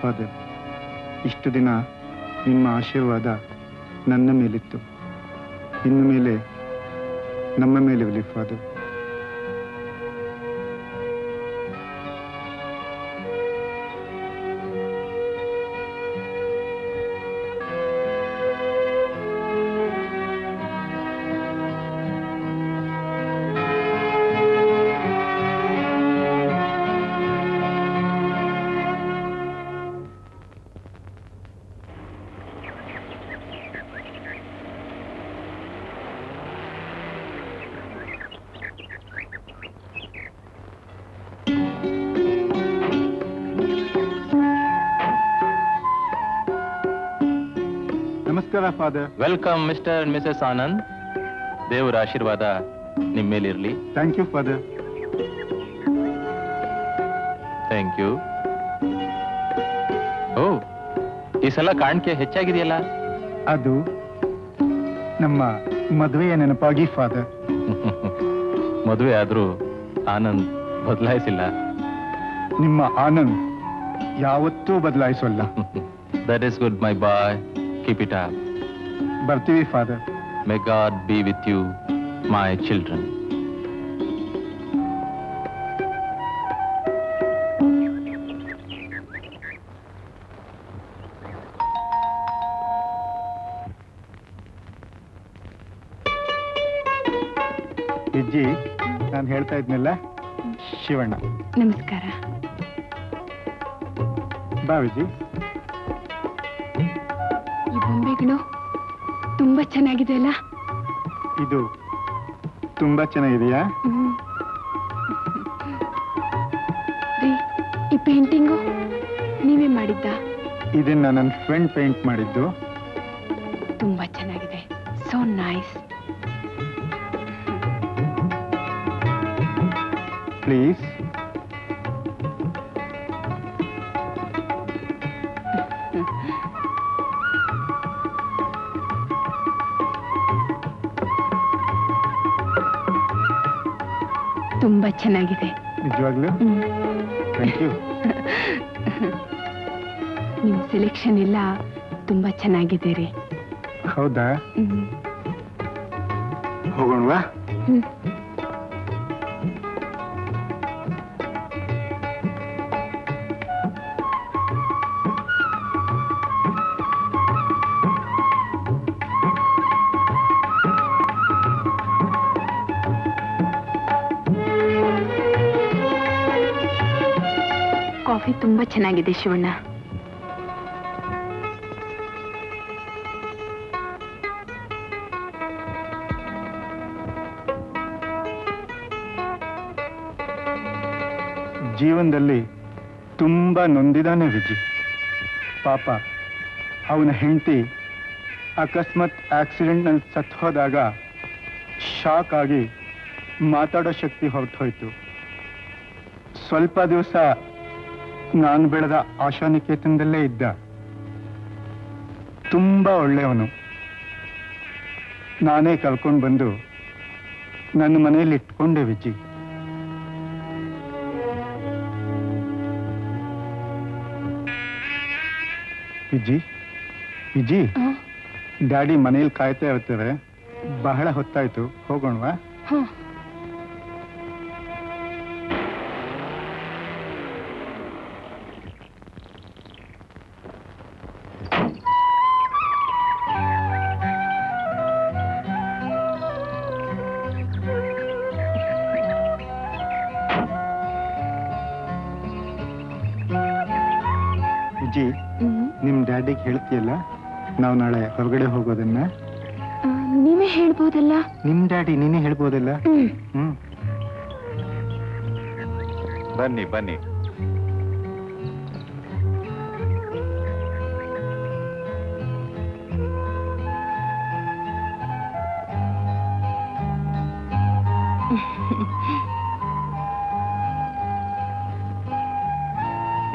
ಫಾದರ್, ಇಷ್ಟು ದಿನ ನಿಮ್ಮ ಆಶೀರ್ವಾದ ನನ್ನ ಮೇಲಿತ್ತು, ಇನ್ನು ಮೇಲೆ ನಮ್ಮ ಮೇಲಿರಲಿ ಫಾದರ್. ನಮಸ್ಕಾರ father. Welcome mister and missus Anand. ದೇವರ ಆಶೀರ್ವಾದ ನಿಮ್ಮ ಮೇಲಿರಲಿ. Thank you father. Thank you. ಓ, ಈ ಸಲ ಕಾಣಿಕೆ ಹೆಚ್ಚಾಗಿದೆಯಲ್ಲ? ಅದು ನಮ್ಮ ಮದುವೆಯ ನೆನಪಾಗಿ ಫಾದರ್. ಮದುವೆ ಆದ್ರೂ ಆನಂದ್ ಬದಲಾಯಿಸಿಲ್ಲ. ನಿಮ್ಮ ಆನಂದ್ ಯಾವತ್ತೂ ಬದಲಾಯಿಸೋಲ್ಲ. That is good my boy. Keep it up. ಬರ್ತೀವಿ father. May God be with you my children. Vijji, ನಾನು ಹೇಳ್ತಾ ಇದ್ನಲ್ಲ, ಶಿವಣ್ಣ. ನಮಸ್ಕಾರ. ಬಾ ವಿಜಿ. ಈ ಬೊಂಬೆಗಳು ತುಂಬಾ ಚೆನ್ನಾಗಿದೆ ಅಲ್ಲ? ಇದು ತುಂಬಾ ಚೆನ್ನಾಗಿದೆಯಾ? ರೀ, ಈ ಪೇಂಟಿಂಗು ನೀವೇ ಮಾಡಿದ್ದ? ಇದನ್ನ ನನ್ನ ಫ್ರೆಂಡ್ ಪೇಂಟ್ ಮಾಡಿದ್ದು. ತುಂಬಾ ಚೆನ್ನಾಗಿದೆ. So nice. ಪ್ಲೀಸ್. ತುಂಬಾ ಚೆನ್ನಾಗಿದೆ. ನಿಜವಾಗ್ಲೂ? Thank you. ನಿಮ್ ಸೆಲೆಕ್ಷನ್ ಎಲ್ಲ ತುಂಬಾ ಚೆನ್ನಾಗಿದೆ ರೀ. ಹೌದಾ? ಹೋಗೋಣವಾ? ಕಾಫಿ ತುಂಬಾ ಚೆನ್ನಾಗಿದೆ ಶಿವಣ್ಣ. ಜೀವನದಲ್ಲಿ ತುಂಬಾ ನೊಂದಿದಾನೆ ವಿಜಿ. ಪಾಪ ಅವನ ಹೆಂಡತಿ ಅಕಸ್ಮಾತ್ ಆಕ್ಸಿಡೆಂಟ್ನಲ್ಲಿ ಸತ್ತು ಹೋದಾಗ ಶಾಕ್ ಆಗಿ ಮಾತಾಡೋ ಶಕ್ತಿ ಹೊರಟು ಹೋಯ್ತು. ಸ್ವಲ್ಪ ದಿವಸ ನಾನು ಬೆಳೆದ ಆಶಾನಿಕೇತನದಲ್ಲೇ ಇದ್ದ. ತುಂಬಾ ಒಳ್ಳೆಯವನು. ನಾನೇ ಕರ್ಕೊಂಡು ಬಂದು ನನ್ನ ಮನೆಯಲ್ಲಿ ಇಟ್ಕೊಂಡೆ ವಿಜಿ. ವಿಜಿ ವಿಜಿ, ಡ್ಯಾಡಿ ಮನೇಲಿ ಕಾಯ್ತಾ ಇರ್ತಾರೆ. ಬಹಳ ಹೊತ್ತಾಯ್ತು, ಹೋಗೋಣವಾ? ವಿಜಿ, ನಿಮ್ ಡ್ಯಾಡಿಗೆ ಹೇಳ್ತೀಯಲ್ಲ ನಾವು ನಾಳೆ ಹೊರಗಡೆ ಹೋಗೋದನ್ನ? ನೀವೇ ಹೇಳ್ಬೋದಲ್ಲ. ನಿಮ್ ಡ್ಯಾಡಿ ನೀನೇ ಹೇಳ್ಬೋದಲ್ಲ? ಬನ್ನಿ ಬನ್ನಿ.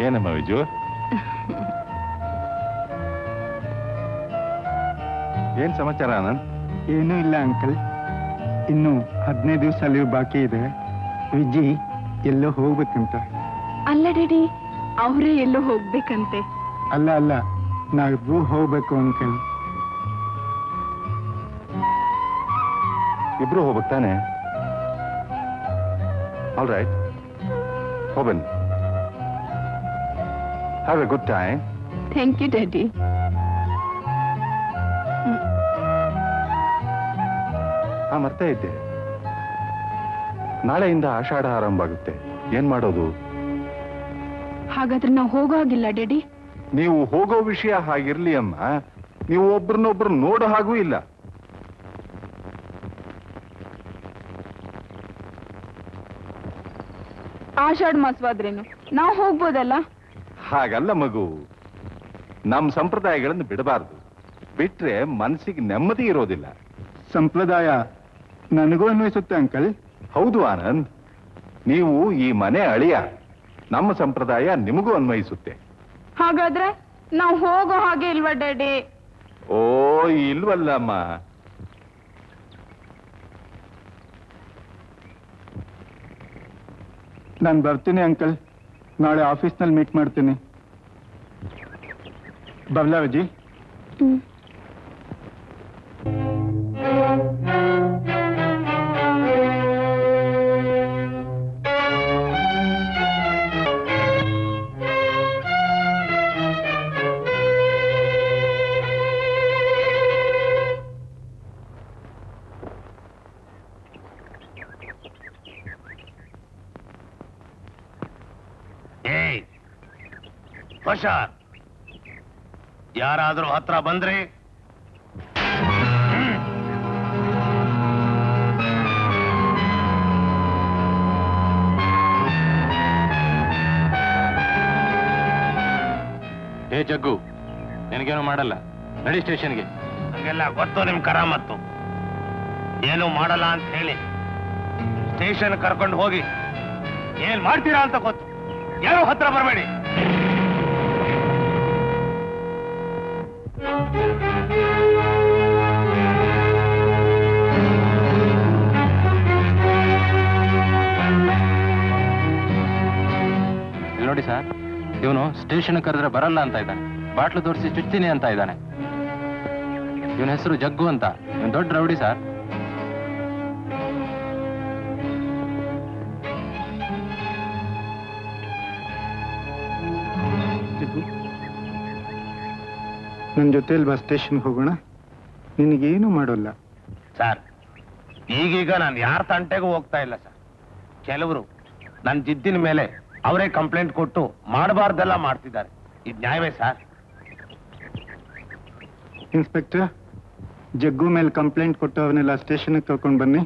ಏನಮ್ಮ ವಿಜು, ಏನ್ ಸಮಾಚಾರ ಆನಂದ್? ಏನೂ ಇಲ್ಲ ಅಂಕಲ್, ಇನ್ನು 15 ದಿವಸ ಲೀವ್ ಬಾಕಿ ಇದೆ. ವಿಜಿ ಎಲ್ಲೋ ಹೋಗ್ಬೇಕಂತ. ಅಲ್ಲ ಡ್ಯಾಡಿ, ಅವರೇ ಎಲ್ಲೋ ಹೋಗ್ಬೇಕಂತೆ. ಅಲ್ಲ ನಾವಿಬ್ರು ಹೋಗ್ಬೇಕು ಅಂಕಲ್. ಇಬ್ರು ಹೋಗ್ಬೇಕು ತಾನೆ? ಆಲ್ ರೈಟ್, ಹೋಗ್ಬನ್ನಿ. Have a good time. Thank you daddy. ಮರ್ತೇ ಇದ್ದೆ, ನಾಳೆಯಿಂದ ಆಷಾಢ ಆರಂಭ ಆಗುತ್ತೆ. ಏನ್ ಮಾಡೋದು? ಹಾಗಾದ್ರೆ ನಾವು ಹೋಗೋ ಹಾಗಿಲ್ಲ ಡ್ಯಾಡಿ. ನೀವು ಹೋಗೋ ವಿಷಯ ಹಾಗಿರ್ಲಿ ಅಮ್ಮ, ನೀವು ಒಬ್ರನ್ನೊಬ್ರು ನೋಡೋ ಹಾಗೂ ಇಲ್ಲ. ಆಷಾಢ ಮಾಸವಾದ್ರೇನು ನಾವು ಹೋಗ್ಬೋದಲ್ಲ? ಹಾಗಲ್ಲ ಮಗು, ನಮ್ಮ ಸಂಪ್ರದಾಯಗಳನ್ನು ಬಿಡಬಾರ್ದು. ಬಿಟ್ರೆ ಮನಸ್ಸಿಗೆ ನೆಮ್ಮದಿ ಇರೋದಿಲ್ಲ. ಸಂಪ್ರದಾಯ ನನಗೂ ಅನ್ವಯಿಸುತ್ತೆ ಅಂಕಲ್. ಹೌದು ಆನಂದ್, ನೀವು ಈ ಮನೆ ಅಳಿಯ. ನಮ್ಮ ಸಂಪ್ರದಾಯ ನಿಮಗೂ ಅನ್ವಯಿಸುತ್ತೆ. ಹಾಗಾದ್ರೆ ನಾವು ಹೋಗೋ ಹಾಗೆ ಇಲ್ವಾ ಡ್ಯಾಡಿ? ಓ ಇಲ್ವಲ್ಲಮ್ಮ. ನಾನು ಬರ್ತೀನಿ ಅಂಕಲ್, ನಾಳೆ ಆಫೀಸ್ನಲ್ಲಿ ಮೀಟ್ ಮಾಡ್ತೀನಿ. ಬರ್ಲಾ ವಿಜಿ? ಯಾರಾದ್ರೂ ಹತ್ರ ಬಂದ್ರೆ ಹೇ ಜಗ್ಗು, ನಿನಗೇನು ಮಾಡಲ್ಲ, ನಡಿ ಸ್ಟೇಷನ್ಗೆ. ಹಂಗೆಲ್ಲ ಗೊತ್ತು ನಿಮ್ ಕರಾಮತ್ತು. ಏನು ಮಾಡಲ್ಲ ಅಂತ ಹೇಳಿ ಸ್ಟೇಷನ್ ಕರ್ಕೊಂಡು ಹೋಗಿ ಏನ್ ಮಾಡ್ತೀರಾ ಅಂತ ಗೊತ್ತು. ಯಾರು ಹತ್ರ ಬರಬೇಡಿ. ನೋಡಿ ಸರ್, ಇವನು ಸ್ಟೇಷನ್ ಕರೆದ್ರೆ ಬರಲ್ಲ ಅಂತ ಇದ್ದಾನೆ. ಬಾಟ್ಲು ತೋರಿಸಿ ಚುಚ್ತೀನಿ ಅಂತ ಇದ್ದಾನೆ. ಇವನ ಹೆಸರು ಜಗ್ಗು ಅಂತ. ಇವನು ದೊಡ್ಡ ರೌಡಿ ಸರ್. ನನ್ನ ಜೊತೆಯಲ್ಲಿ ಬಸ್ ಸ್ಟೇಷನ್ಗೆ ಹೋಗೋಣ, ನಿನಗೇನು ಮಾಡೋಲ್ಲ. ಸರ್, ಈಗೀಗ ನಾನು ಯಾರ ತಂಟೆಗೂ ಹೋಗ್ತಾ ಇಲ್ಲ ಸರ್. ಕೆಲವರು ನನ್ನ ಜಿದ್ದಿನ ಮೇಲೆ ಅವರೇ ಕಂಪ್ಲೇಂಟ್ ಕೊಟ್ಟು ಮಾಡಬಾರ್ದೆಲ್ಲ ಮಾಡ್ತಿದ್ದಾರೆ. ಇದು ನ್ಯಾಯವೇ ಸರ್? ಇನ್ಸ್ಪೆಕ್ಟರ್, ಜಗ್ಗು ಮೇಲೆ ಕಂಪ್ಲೇಂಟ್ ಕೊಟ್ಟು ಅವನ್ನೆಲ್ಲ ಸ್ಟೇಷನ್ಗೆ ಕರ್ಕೊಂಡು ಬನ್ನಿ.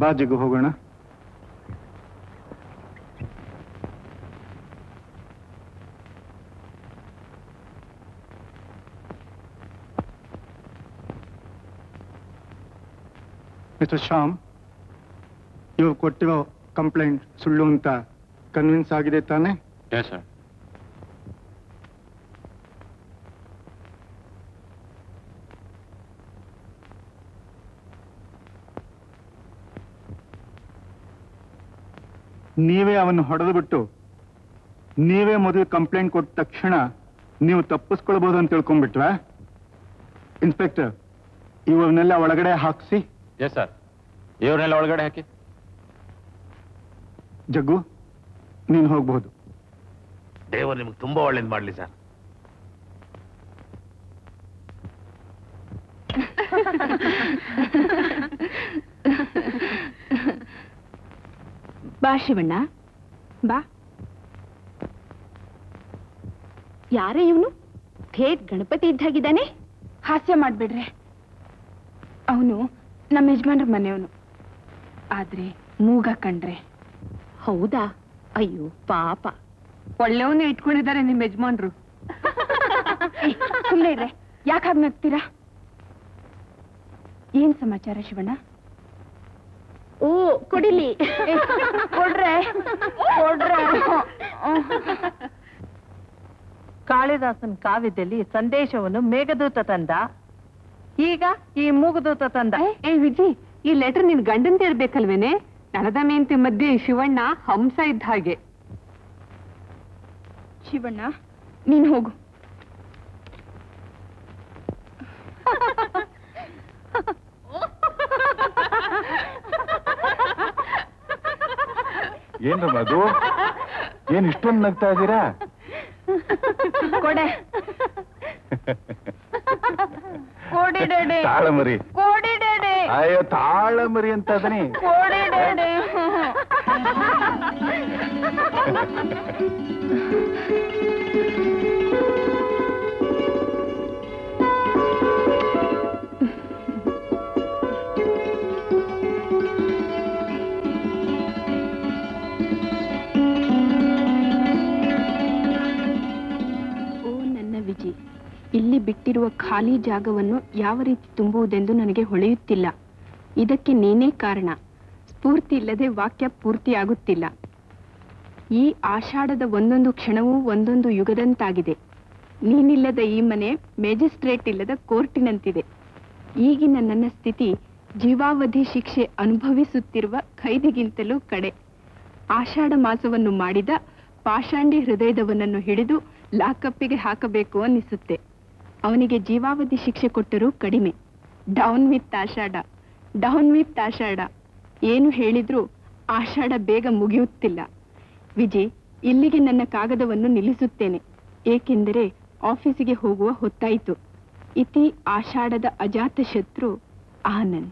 ಬಾ ಜಗ್ಗು, ಹೋಗೋಣ. ಮಿಸ್ಟರ್ ಶ್ಯಾಮ್, ಇವರು ಕೊಟ್ಟಿರೋ ಕಂಪ್ಲೇಂಟ್ ಸುಳ್ಳು ಅಂತ ಕನ್ವಿನ್ಸ್ ಆಗಿದೆ ತಾನೆ? Yes sir. ನೀವೇ ಅವನ್ನು ಹೊಡೆದು ಬಿಟ್ಟು ನೀವೇ ಮೊದಲು ಕಂಪ್ಲೇಂಟ್ ಕೊಟ್ಟ ತಕ್ಷಣ ನೀವು ತಪ್ಪಿಸ್ಕೊಳ್ಬಹುದು ಅಂತ ತಿಳ್ಕೊಂಡ್ಬಿಟ್ವಾ? ಇನ್ಸ್ಪೆಕ್ಟರ್, ಇವರನ್ನೆಲ್ಲ ಒಳಗಡೆ ಹಾಕಿಸಿ. ಎಸ್ ಸರ್, ಇವ್ರನ್ನೆಲ್ಲ ಒಳಗಡೆ ಹಾಕಿ. ಜಗ್ಗು, ನೀನು ಹೋಗ್ಬಹುದು. ದೇವರು ನಿಮ್ಗೆ ತುಂಬಾ ಒಳ್ಳೇದು ಮಾಡ್ಲಿ ಸರ್. ಬಾ ಶಿವಣ್ಣ, ಬಾ. ಯಾರೇ ಇವನು? ಥೇಟ್ ಗಣಪತಿ ಇದ್ದಾಗಿದ್ದಾನೆ. ಹಾಸ್ಯ ಮಾಡ್ಬಿಡ್ರೆ. ಅವನು ನಮ್ಮ ಯಜಮಾನ್ರ ಮನೆಯವನು, ಆದ್ರೆ ಮೂಗ ಕಂಡ್ರೆ. ಹೌದಾ? ಅಯ್ಯೋ ಪಾಪ. ಒಳ್ಳೆಯವನ್ನೇ ಇಟ್ಕೊಂಡಿದ್ದಾರೆ ನಿಮ್ಮ ಯಜಮಾನ್ರು. ಸುಮ್ಮನೆ ಇರ್ರೆ, ಯಾಕೆ ಹಾಗೆ ನಗ್ತೀರಾ? ಏನ್ ಸಮಾಚಾರ ಶಿವಣ್ಣ? ಓ ಕೊಡಿಲಿ. ಕೊಡ್ರೆ ಕೊಡ್ರೆ. ಕಾಳಿದಾಸನ್ ಕಾವ್ಯದಲ್ಲಿ ಸಂದೇಶವನ್ನು ಮೇಘದೂತ ತಂದ, ಈಗ ಈ ಮೂಗದೂತ ತಂದ. ಏ ವಿಜಿ, ಈ ಲೆಟರ್ ನಿನ್ ಗಂಡನ್ ಇರ್ಬೇಕಲ್ವೇನೆ? ನಳದ ಮೇಂತಿ ಮಧ್ಯೆ ಶಿವಣ್ಣ ಹಂಸ ಇದ್ದ ಹಾಗೆ. ಶಿವಣ್ಣ ನೀನ್ ಹೋಗು. ಏನ್ರ ಮಧು, ಏನ್ ಇಷ್ಟೊಂದು ನಗ್ತಾ ಇದ್ದೀರಾ? ಕೊಡೆ ಕೊಡಿ ಡೇಡೆ. ತಾಳಮರಿ. ಕೊಡಿ ಡೇಡೆ. ಅಯ್ಯೋ ತಾಳಮರಿ ಅಂತ ಅದನಿ. ಕೊಡಿ ಡೇಡೆ. ಇಲ್ಲಿ ಬಿಟ್ಟಿರುವ ಖಾಲಿ ಜಾಗವನ್ನು ಯಾವ ರೀತಿ ತುಂಬುವುದೆಂದು ನನಗೆ ಹೊಳೆಯುತ್ತಿಲ್ಲ. ಇದಕ್ಕೆ ನೀನೇ ಕಾರಣ. ಸ್ಫೂರ್ತಿ ಇಲ್ಲದೆ ವಾಕ್ಯ ಪೂರ್ತಿಯಾಗುತ್ತಿಲ್ಲ. ಈ ಆಷಾಢದ ಒಂದೊಂದು ಕ್ಷಣವೂ ಒಂದೊಂದು ಯುಗದಂತಾಗಿದೆ. ನೀನಿಲ್ಲದ ಈ ಮನೆ ಮ್ಯಾಜಿಸ್ಟ್ರೇಟ್ ಇಲ್ಲದ ಕೋರ್ಟಿನಂತಿದೆ. ಈಗಿನ ನನ್ನ ಸ್ಥಿತಿ ಜೀವಾವಧಿ ಶಿಕ್ಷೆ ಅನುಭವಿಸುತ್ತಿರುವ ಖೈದಿಗಿಂತಲೂ ಕಡೆ. ಆಷಾಢ ಮಾಸವನ್ನು ಮಾಡಿದ ಪಾಷಾಂಡಿ ಹೃದಯದವನನ್ನು ಹಿಡಿದು ಲಾಕಪ್ಪಿಗೆ ಹಾಕಬೇಕು ಅನ್ನಿಸುತ್ತೆ. ಅವನಿಗೆ ಜೀವಾವಧಿ ಶಿಕ್ಷೆ ಕೊಟ್ಟರೂ ಕಡಿಮೆ. Down with Ashadha, down with Ashadha. ಏನು ಹೇಳಿದ್ರೂ ಆಷಾಢ ಬೇಗ ಮುಗಿಯುತ್ತಿಲ್ಲ. ವಿಜಯ್, ಇಲ್ಲಿಗೆ ನನ್ನ ಕಾಗದವನ್ನು ನಿಲ್ಲಿಸುತ್ತೇನೆ. ಏಕೆಂದರೆ ಆಫೀಸಿಗೆ ಹೋಗುವ ಹೊತ್ತಾಯಿತು. ಇತಿ ಆಷಾಢದ ಅಜಾತ ಶತ್ರು ಆನಂದ್.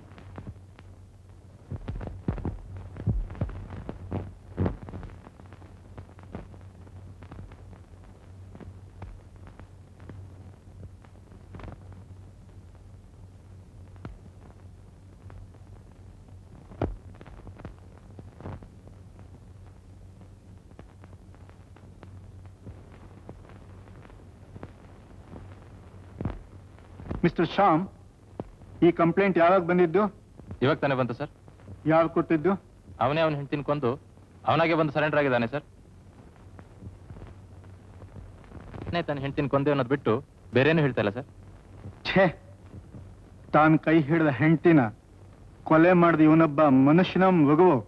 ಮಿಸ್ಟರ್ ಶ್ಯಾಮ್, ಈ ಕಂಪ್ಲೇಂಟ್ ಯಾವಾಗ ಬಂದಿದ್ದು? ಇವಾಗ ತಾನೇ ಬಂತು ಸರ್. ಯಾರು ಕೊಟ್ಟಿದ್ದು? ಅವನೇ ಅವನ ಹೆಂಡತಿನ ಕೊಂದು ಅವನಾಗೆ ಬಂದು ಸರೆಂಡರ್ ಆಗಿದ್ದಾನೆ ಸರ್. ತನ್ನ ಹೆಂಡತಿನ ಕೊಂದೆ ಅನ್ನೋದು ಬಿಟ್ಟು ಬೇರೇನು ಹೇಳ್ತಾ ಇಲ್ಲ ಸರ್. ಛೇ, ತಾನು ಕೈ ಹಿಡಿದ ಹೆಂಡತಿನ ಕೊಲೆ ಮಾಡಿದ ಇವನೊಬ್ಬ ಮನುಷ್ಯನ ಮಗುವು.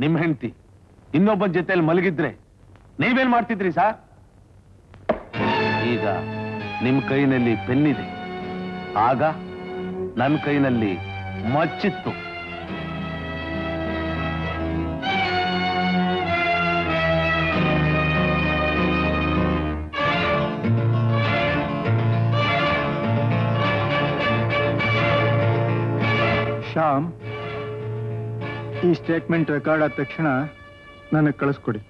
ನಿಮ್ ಹೆಂಡತಿ ಇನ್ನೊಬ್ಬನ ಜೊತೆಯಲ್ಲಿ ಮಲಗಿದ್ರೆ ನೀವೇನ್ ಮಾಡ್ತಿದ್ರಿ ಸರ್? ಈಗ ನಿಮ್ ಕೈನಲ್ಲಿ ಪೆನ್ನಿದೆ, ಆಗ ನನ್ನ ಕೈನಲ್ಲಿ ಮಚ್ಚಿತ್ತು. ಶ್ಯಾಮ್, ಈ ಸ್ಟೇಟ್ಮೆಂಟ್ ರೆಕಾರ್ಡ್ ಆದ ತಕ್ಷಣ ನನಗೆ ಕಳಿಸ್ಕೊಡಿ.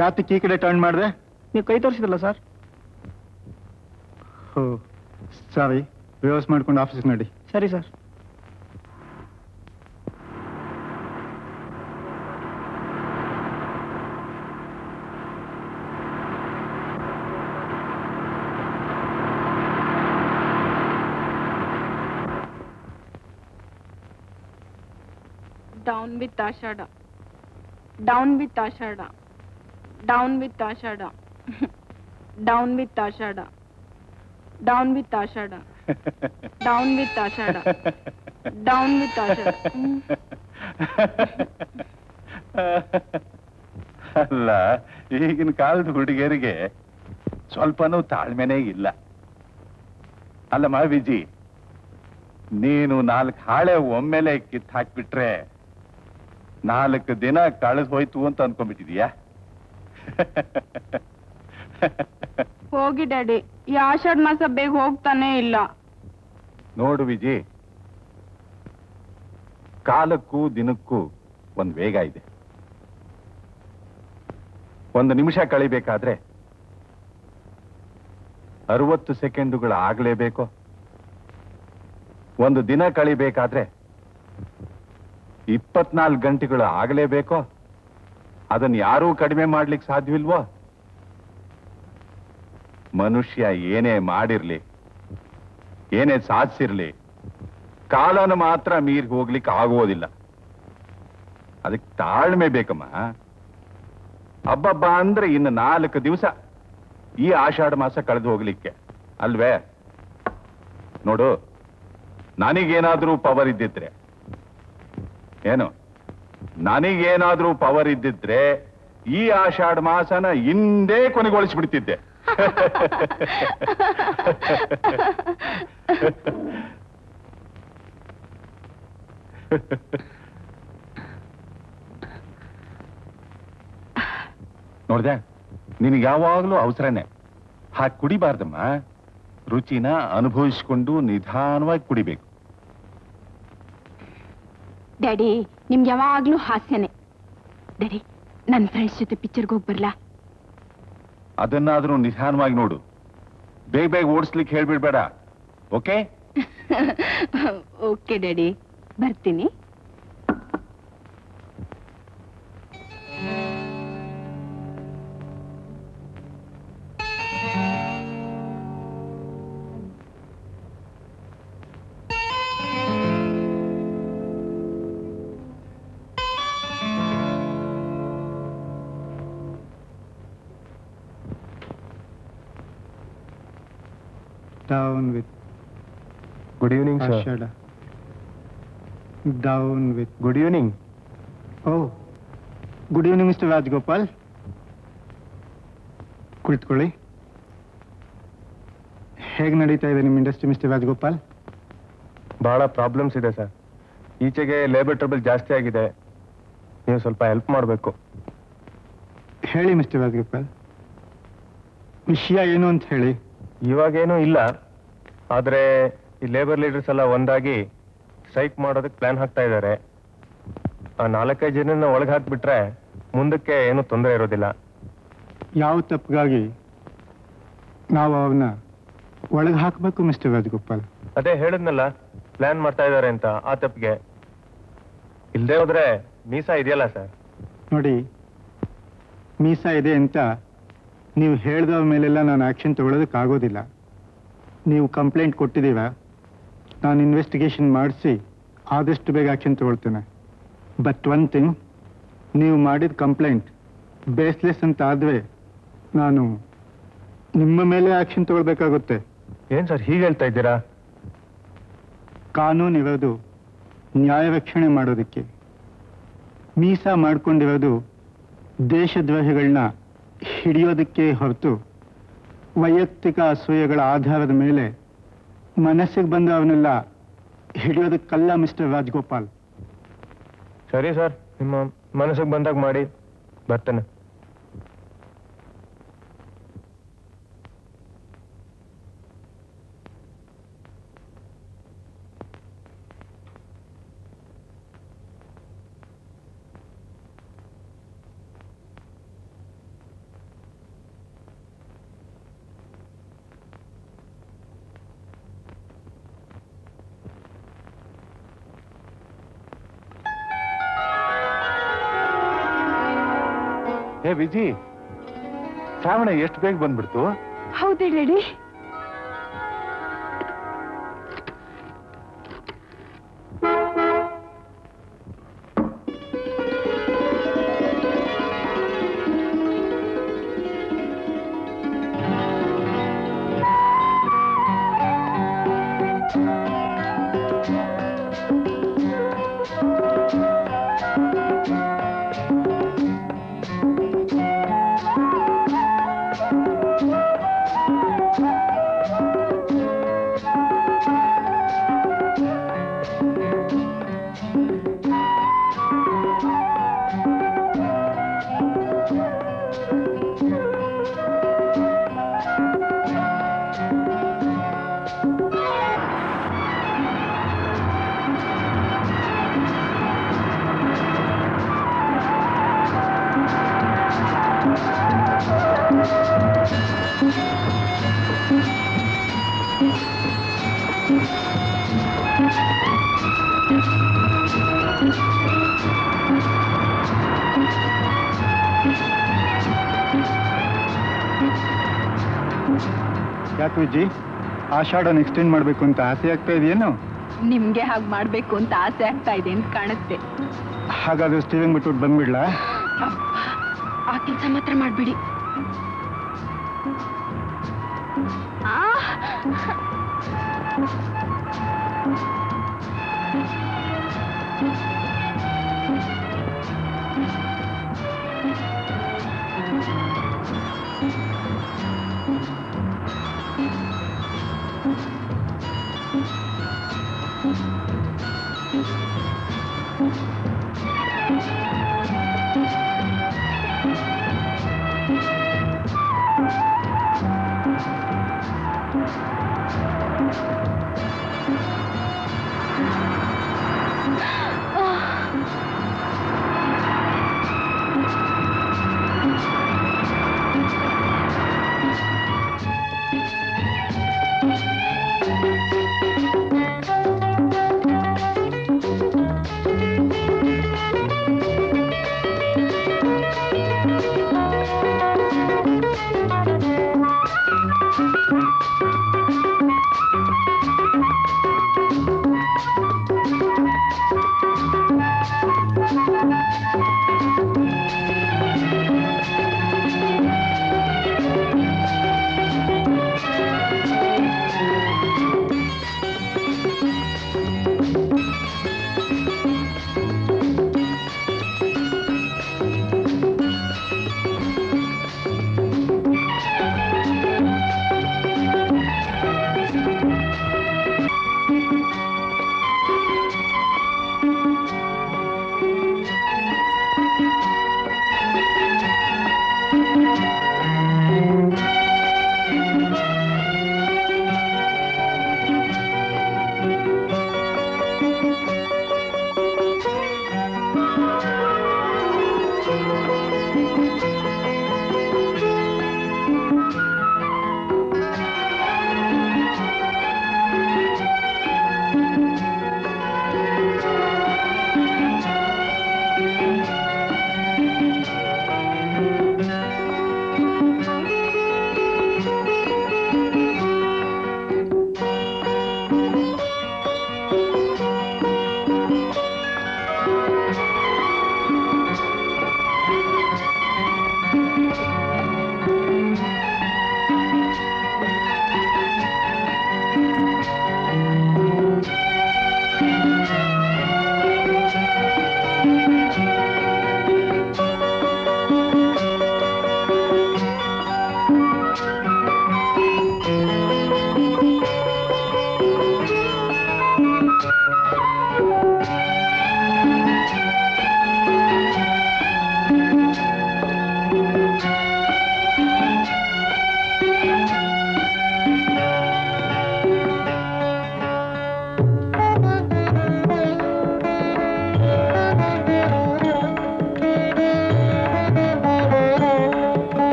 ಯಾತಕ್ಕೆ ಈ ಕಡೆ ಟರ್ನ್ ಮಾಡಿದೆ? ನೀವು ಕೈ ತೋರಿಸಿದಲ್ಲ ಸರ್. ಓ ಸಾರಿ, ವ್ಯವಸ್ಥೆ ಮಾಡ್ಕೊಂಡು ಆಫೀಸ್ಗೆ ನಡಿ. ಸರಿ sir. Down with Ashada. Down with Ashada. Down with Ashada. Down with Ashada. Down with Ashada. Down with Ashada. Down with Ashada. ಅಲ್ಲ, ಈಗಿನ ಕಾಲದ ಹುಡುಗಿಯರಿಗೆ ಸ್ವಲ್ಪನೂ ತಾಳ್ಮೆನೇ ಇಲ್ಲ. ಅಲ್ಲಮ್ಮ ವಿಜಿ, ನೀನು 4 ಹಾಳೆ ಒಮ್ಮೆಲೆ ಕಿತ್ತು ಹಾಕ್ಬಿಟ್ರೆ 4 ದಿನ ಕಳೆದು ಹೋಯ್ತು ಅಂತ ಅನ್ಕೊಂಡ್ಬಿಟ್ಟಿದೀಯಾ? ಹೋಗಿ ಡ್ಯಾಡಿ, ಈ ಆಷಾಢ ಮಾಸ ಬೇಗ ಹೋಗ್ತಾನೆ ಇಲ್ಲ. ನೋಡು ವಿಜಿ, ಕಾಲಕ್ಕೂ ದಿನಕ್ಕೂ ಒಂದು ವೇಗ ಇದೆ. 1 ನಿಮಿಷ ಕಳಿಬೇಕಾದ್ರೆ 60 ಸೆಕೆಂಡುಗಳು ಆಗ್ಲೇಬೇಕು. 1 ದಿನ ಕಳಿಬೇಕಾದ್ರೆ 24 ಗಂಟೆಗಳು ಆಗಲೇಬೇಕೋ? ಅದನ್ನು ಯಾರೂ ಕಡಿಮೆ ಮಾಡ್ಲಿಕ್ಕೆ ಸಾಧ್ಯವಿಲ್ವೋ? ಮನುಷ್ಯ ಏನೇ ಮಾಡಿರ್ಲಿ, ಏನೇ ಸಾಧಿಸಿರ್ಲಿ, ಕಾಲನ ಮಾತ್ರ ಮೀರಿ ಹೋಗ್ಲಿಕ್ಕೆ ಆಗೋದಿಲ್ಲ. ಅದಕ್ಕೆ ತಾಳ್ಮೆ ಬೇಕಮ್ಮ. ಹಬ್ಬಬ್ಬ ಅಂದ್ರೆ ಇನ್ನು 4 ದಿವಸ ಈ ಆಷಾಢ ಮಾಸ ಕಳೆದು ಹೋಗ್ಲಿಕ್ಕೆ ಅಲ್ವೇ? ನೋಡು, ನನಗೇನಾದ್ರೂ ಪವರ್ ಇದ್ದಿದ್ರೆ, ಏನು ನನಗೇನಾದ್ರೂ ಪವರ್ ಇದ್ದಿದ್ರೆ ಈ ಆಷಾಢ ಮಾಸನ ಹಿಂದೆ ಕೊನೆಗೊಳಿಸ್ಬಿಡ್ತಿದ್ದೆ. ನೋಡ್ದೆ, ನಿನಗೆ ಯಾವಾಗ್ಲೂ ಅವಸರನೇ. ಹಾಗೆ ಕುಡಿಬಾರ್ದಮ್ಮ. ರುಚಿನ ಅನುಭವಿಸ್ಕೊಂಡು ನಿಧಾನವಾಗಿ ಕುಡಿಬೇಕು. ಡ್ಯಾಡಿ, ನಿಮ್ಗೆ ಯಾವಾಗ್ಲೂ ಹಾಸ್ಯನೇ. ಡ್ಯಾಡಿ, ನನ್ನ ಫ್ರೆಂಡ್ಸ್ ಜೊತೆ ಪಿಕ್ಚರ್ಗೆ ಹೋಗಿ ಬರ್ಲಾ? ಅದನ್ನಾದ್ರೂ ನಿಧಾನವಾಗಿ ನೋಡು. ಬೇಗ ಬೇಗ ಓಡಿಸ್ಲಿಕ್ಕೆ ಹೇಳ್ಬಿಡ್ಬೇಡ. ಓಕೆ? ಓಕೆ ಡ್ಯಾಡಿ, ಬರ್ತೀನಿ. Down with. Good evening sir. Ashada. Down with. Good evening. Oh, good evening, Mr. Rajgopal. ಕುಳಿತುಕೊಳ್ಳಿ. ಹೇಗೆ ನಡೀತಾ ಇದೆ ನಿಮ್ಮ ಇಂಡಸ್ಟ್ರಿ, ಮಿಸ್ಟರ್ ರಾಜಗೋಪಾಲ್? ಬಹಳ ಪ್ರಾಬ್ಲಮ್ಸ್ ಇದೆ ಸರ್. ಈಚೆಗೆ ಲೇಬರ್ ಟ್ರಬಲ್ ಜಾಸ್ತಿ ಆಗಿದೆ. ನೀವು ಸ್ವಲ್ಪ ಹೆಲ್ಪ್ ಮಾಡಬೇಕು. ಹೇಳಿ ಮಿಸ್ಟರ್ ರಾಜಗೋಪಾಲ್, ವಿಷಯ ಏನು ಅಂತ ಹೇಳಿ. ಇವಾಗೇನೂ ಇಲ್ಲ, ಆದರೆ ಈ ಲೇಬರ್ ಲೀಡರ್ಸ್ ಎಲ್ಲ ಒಂದಾಗಿ ಸ್ಟ್ರೈಕ್ ಮಾಡೋದಕ್ಕೆ ಪ್ಲಾನ್ ಹಾಕ್ತಾ ಇದ್ದಾರೆ. ಆ 4-5 ಜನನ ಒಳಗೆ ಹಾಕ್ಬಿಟ್ರೆ ಮುಂದಕ್ಕೆ ಏನೂ ತೊಂದರೆ ಇರೋದಿಲ್ಲ. ಯಾವ ತಪ್ಪಿಗಾಗಿ ನಾವು ಅವನ್ನ ಒಳಗೆ ಹಾಕಬೇಕು ಮಿಸ್ಟರ್ ರಾಜಗೋಪಾಲ್? ಅದೇ ಹೇಳಿದ್ನಲ್ಲ, ಪ್ಲಾನ್ ಮಾಡ್ತಾ ಇದ್ದಾರೆ ಅಂತ. ಆ ತಪ್ಪಿಗೆ ಇಲ್ಲದೆ ಹೋದ್ರೆ ಮೀಸಾ ಇದೆಯಲ್ಲ ಸರ್. ನೋಡಿ, ಮೀಸಾ ಇದೆ ಅಂತ ನೀವು ಹೇಳಿದವ ಮೇಲೆಲ್ಲ ನಾನು ಆಕ್ಷನ್ ತಗೊಳ್ಳೋದಕ್ಕಾಗೋದಿಲ್ಲ. ನೀವು ಕಂಪ್ಲೇಂಟ್ ಕೊಟ್ಟಿದ್ದೀರ, ನಾನು ಇನ್ವೆಸ್ಟಿಗೇಷನ್ ಮಾಡಿಸಿ ಆದಷ್ಟು ಬೇಗ ಆಕ್ಷನ್ ತಗೊಳ್ತೇನೆ. ಬಟ್ ಒನ್ ಥಿಂಗ್, ನೀವು ಮಾಡಿದ ಕಂಪ್ಲೇಂಟ್ ಬೇಸ್ಲೆಸ್ ಅಂತ ಆದರೆ ನಾನು ನಿಮ್ಮ ಮೇಲೆ ಆಕ್ಷನ್ ತಗೊಳ್ಬೇಕಾಗುತ್ತೆ. ಏನ್ ಸರ್ ಹೀಗೆ ಹೇಳ್ತಾ ಇದ್ದೀರಾ? ಕಾನೂನು ಇರೋದು ನ್ಯಾಯ ರಕ್ಷಣೆ ಮಾಡೋದಕ್ಕೆ. ಮೀಸಾ ಮಾಡ್ಕೊಂಡಿರೋದು ದೇಶದ್ರೋಹಿಗಳನ್ನ ಹಿಡಿಯೋದಕ್ಕೆ ಹೊರತು ವೈಯಕ್ತಿಕ ಅಸೂಯೆಗಳ ಆಧಾರದ ಮೇಲೆ ಮನಸ್ಸಿಗೆ ಬಂದು ಅವನ್ನೆಲ್ಲ ಹಿಡಿಯೋದಕ್ಕಲ್ಲ ಮಿಸ್ಟರ್ ರಾಜಗೋಪಾಲ್. ಸರಿ ಸರ್, ನಿಮ್ಮ ಮನಸ್ಸಿಗೆ ಬಂದಾಗ ಮಾಡಿ, ಬರ್ತೇನೆ. ಏ ವಿಜಿ, ಶ್ರಾವಣ ಎಷ್ಟು ಬೇಗ ಬಂದ್ಬಿಡ್ತು. ಹೌದೇ ಡ್ಯಾಡಿ? ಯಾಕೆ ವಿಜಿ, ಆಷಾಢನ ಎಕ್ಸ್ಟೆಂಡ್ ಮಾಡ್ಬೇಕು ಅಂತ ಆಸೆ ಆಗ್ತಾ ಇದೆಯೇನು? ನಿಮ್ಗೆ ಹಾಗೆ ಮಾಡ್ಬೇಕು ಅಂತ ಆಸೆ ಆಗ್ತಾ ಇದೆ ಅಂತ ಕಾಣುತ್ತೆ. ಹಾಗಾದ್ರೆ ಸ್ಟೀವಿಂಗ್ ಬಿಟ್ಬಿಟ್ಟು ಬಂದ್ಬಿಡ್ಲಾ? ಆ ಕೆಲಸ ಮಾತ್ರ ಮಾಡ್ಬಿಡಿ.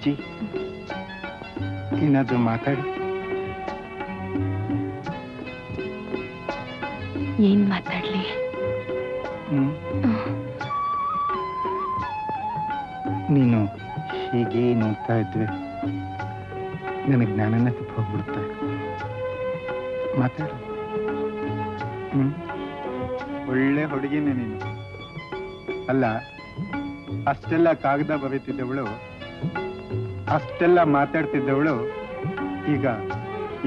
ವಿಜಿ, ಏನಾದ್ರೂ ಮಾತಾಡಿ. ಏನ್ ಮಾತಾಡ್ಲಿ? ನೀನು ಹೀಗೆ ನೋಡ್ತಾ ಇದ್ವಿ, ನನಗೆ ಜ್ಞಾನನೇ ತಪ್ಪು ಹೋಗ್ಬಿಡುತ್ತೆ. ಮಾತಾಡು. ಒಳ್ಳೆ ಹುಡುಗಿನೇ ನೀನು. ಅಲ್ಲ, ಅಷ್ಟೆಲ್ಲ ಕಾಗದ ಬರೀತಿದ್ದವಳು, ಅಷ್ಟೆಲ್ಲ ಮಾತಾಡ್ತಿದ್ದವಳು, ಈಗ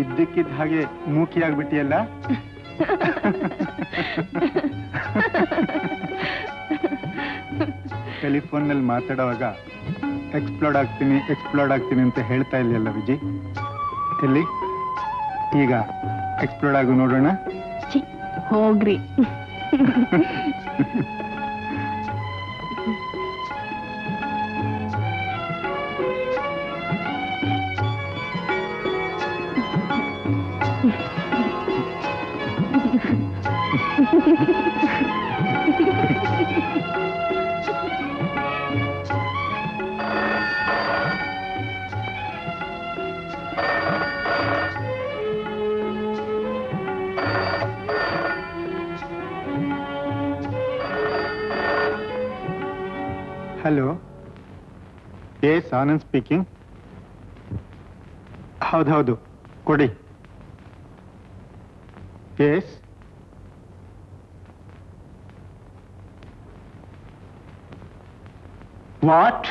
ಇದ್ದಕ್ಕಿದ್ದ ಹಾಗೆ ಮೂಕಿಯಾಗ್ಬಿಟ್ಟಿಯಲ್ಲ. ಟೆಲಿಫೋನ್ನಲ್ಲಿ ಮಾತಾಡುವಾಗ ಎಕ್ಸ್ಪ್ಲೋರ್ಡ್ ಆಗ್ತೀನಿ ಅಂತ ಹೇಳ್ತಾ ಇಲ್ಲಲ್ಲ ವಿಜಯ್? ಎಲ್ಲಿ ಈಗ ಎಕ್ಸ್ಪ್ಲೋರ್ಡ್ ಆಗು ನೋಡೋಣ. ಹೋಗ್ರಿ. Hello, yes Anand speaking. ಹೌದೌದು, ಕೊಡಿ. Yes, what?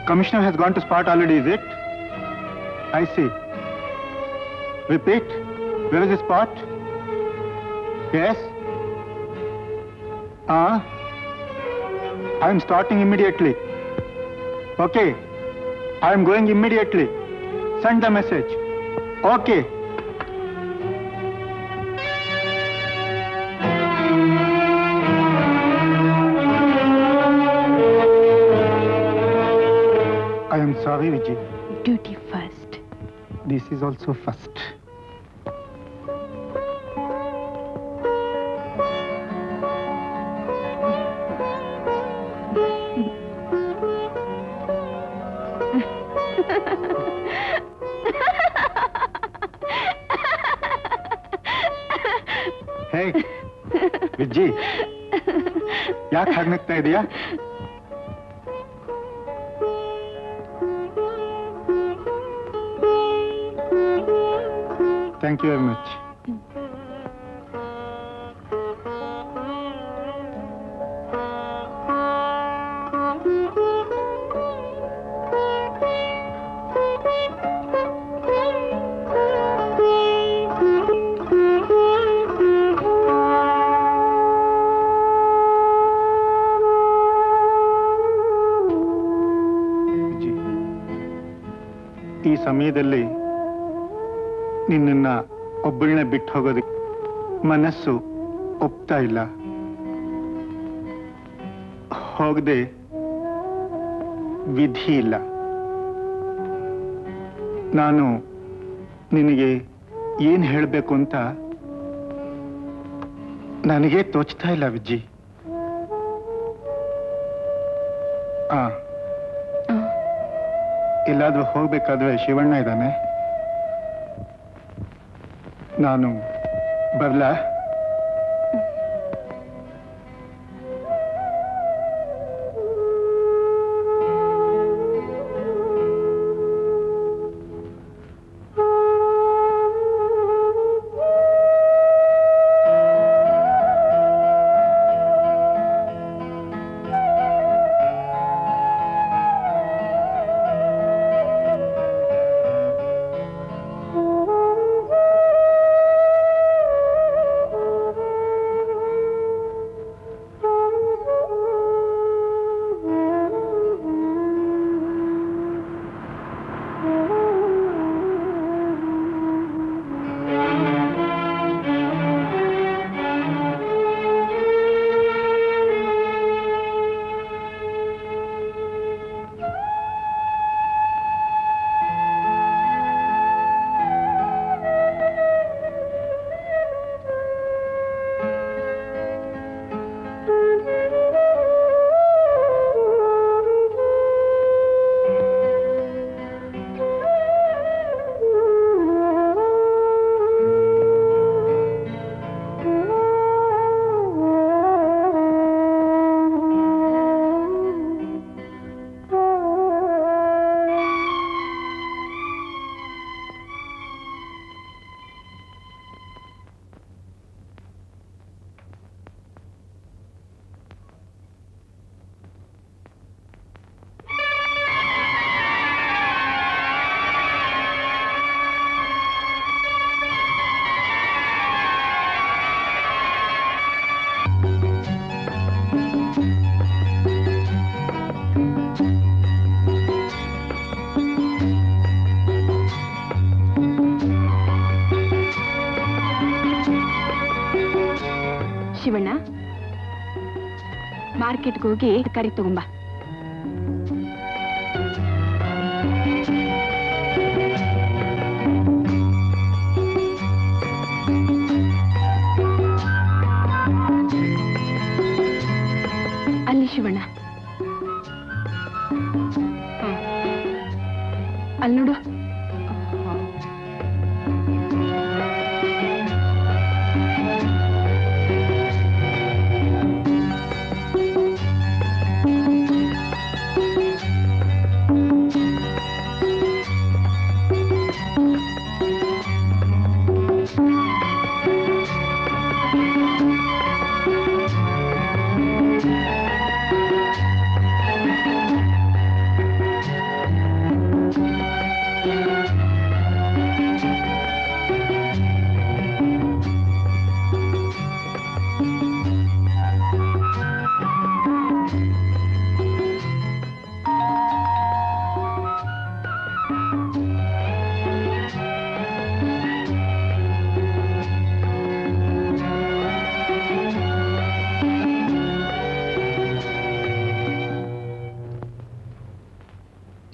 Commissioner has gone to spot already, is it? I see. Repeat. Where is the spot? Yes? I am starting immediately. Okay. I am going immediately. Send the message. Okay. I am sorry, Vijay. Duty first. This is also first. Hey, Vijay. ಯಾಕೆ ಹಾಗೆ ನಗ್ತಾ ಇದೀಯಾ? Thank you very much. ಈ ಸಮಯದಲ್ಲಿ ನಿನ್ನನ್ನ ಒಬ್ಬಳನ್ನೇ ಬಿಟ್ಟು ಹೋಗೋದಕ್ಕೆ ಮನಸ್ಸು ಒಪ್ತಾ ಇಲ್ಲ. ಹೋಗದೆ ವಿಧಿ ಇಲ್ಲ. ನಾನು ನಿನಗೆ ಏನ್ ಹೇಳಬೇಕು ಅಂತ ನನಗೆ ತೋಚ್ತಾ ಇಲ್ಲ ವಿಜಿ. ಎಲ್ಲಾದ್ರೂ ಹೋಗ್ಬೇಕಾದ್ರೆ ಶಿವಣ್ಣ ಇದ್ದಾನೆ, ನಾನು ಬರ್ಲಾ? ಮಾರ್ಕೆಟ್ಗೆ ಹೋಗಿ ಕರಿ ತಗೊಂಬ. ಅಲ್ಲಿ ಶಿವಣ್ಣ, ಅಲ್ಲಿ ನೋಡು.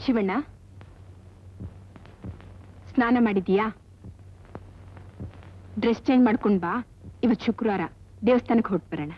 ಶಿವಣ್ಣ, ಸ್ನಾನ ಮಾಡಿದೀಯಾ? ಡ್ರೆಸ್ ಚೇಂಜ್ ಮಾಡ್ಕೊಂಡ್ ಬಾ. ಇವತ್ತು ಶುಕ್ರವಾರ, ದೇವಸ್ಥಾನಕ್ಕೆ ಹೊರಟು ಬರೋಣ.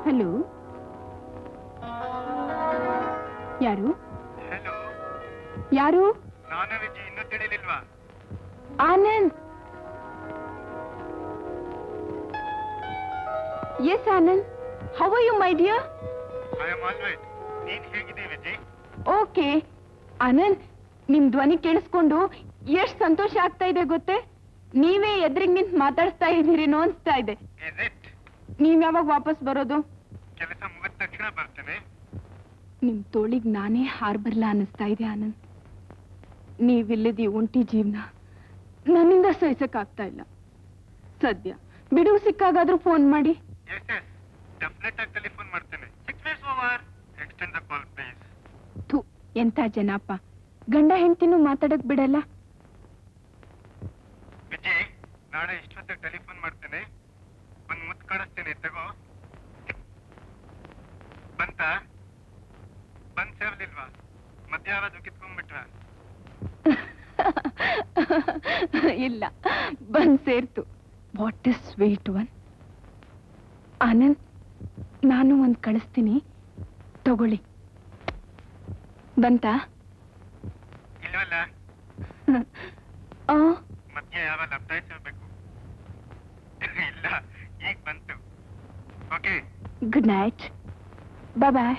ಹಲೋ, ಯಾರು? ಯಾರು? ನಾನು ವಿಜಿ, ಇನ್ನೂ ತಿಳಿಲಿಲ್ವಾ? Anand. Yes Anand, how are you my dear? I am always. ನೀನ್ ಹೇಗಿದೆ ವಿಜಿ? ಓಕೆ ಆನಂದ್, ನಿಮ್ ಧ್ವನಿ ಕೇಳಿಸ್ಕೊಂಡು ಎಷ್ಟು ಸಂತೋಷ ಆಗ್ತಾ ಇದೆ ಗೊತ್ತೇ? ನೀವೇ ಎದುರಿಗೆ ನಿಂತು ಮಾತಾಡಿಸ್ತಾ ಇದ್ದೀರೇನೋ ಅನ್ಸ್ತಾ ಇದೆ. ನೀವ್ ಯಾವಾಗ ವಾಪಸ್ ಬರೋದು? ಕೆಲಸ ಮುಗಿದ ತಕ್ಷಣ ಬರ್ತೇನೆ. ನಿಮ್ ತೋಳಿಗ್ ನಾನೇ ಹಾರ್ ಬರ್ಲಾ ಅನ್ನಿಸ್ತಾ ಇದೆ ಆನಂದ್. ನೀವಿಲ್ಲದಿ ಒಂಟಿ ಜೀವನ ನನ್ನಿಂದ ಸಹಿಸಕ್ ಆಗ್ತಾ ಇಲ್ಲ. ಸದ್ಯ ಬಿಡುವು ಸಿಕ್ಕಾಗಾದ್ರೂ ಫೋನ್ ಮಾಡಿ. ಡೆಫಿನೆಟ್ ಆಗಿ ಟೆಲಿಫೋನ್ ಮಾಡ್ತೇನೆ. 6 minutes over. Extend the call please. ಥು, ಎಂತ ಜನಪ್ಪ, ಗಂಡ ಹೆಂಡ್ತಿನೂ ಮಾತಾಡಕ್ ಬಿಡಲ್ಲ. ವಿಜಯ್, ನಾಳೆ ಇಷ್ಟೊತ್ತಿಗೆ ಟೆಲಿಫೋನ್ ಮಾಡ್ತೇನೆ. ಒಂದ್ ಮುತ್ತು ಕಳಿಸ್ತೇನೆ, ತಗೋ. ಬಂತ? ಬಂದ್ ಸೇರ್ಲಿಲ್ವಾ? ಮಧ್ಯ ಯಾರಾದ್ರೂ ಕಿತ್ಕೊಂಡ್ಬಿಟ್ರ? ಇಲ್ಲ, ಬಂದ್ ಸೇರ್ತು. What is sweet one. Anand, ನಾನು ಒಂದ್ ಕಳಿಸ್ತೀನಿ, ತಗೊಳ್ಳಿ. ಬಂತ? ಇಲ್ವಲ್ಲ. ಆ ಮಧ್ಯ ಯಾವ ಲಬ್ದಾಯಿಸಿರ್ಬೇಕು. ಇಲ್ಲ, ಈಗ ಬಂತು. ಓಕೆ, ಗುಡ್ ನೈಟ್, ಬಾಯ್ ಬಾಯ್.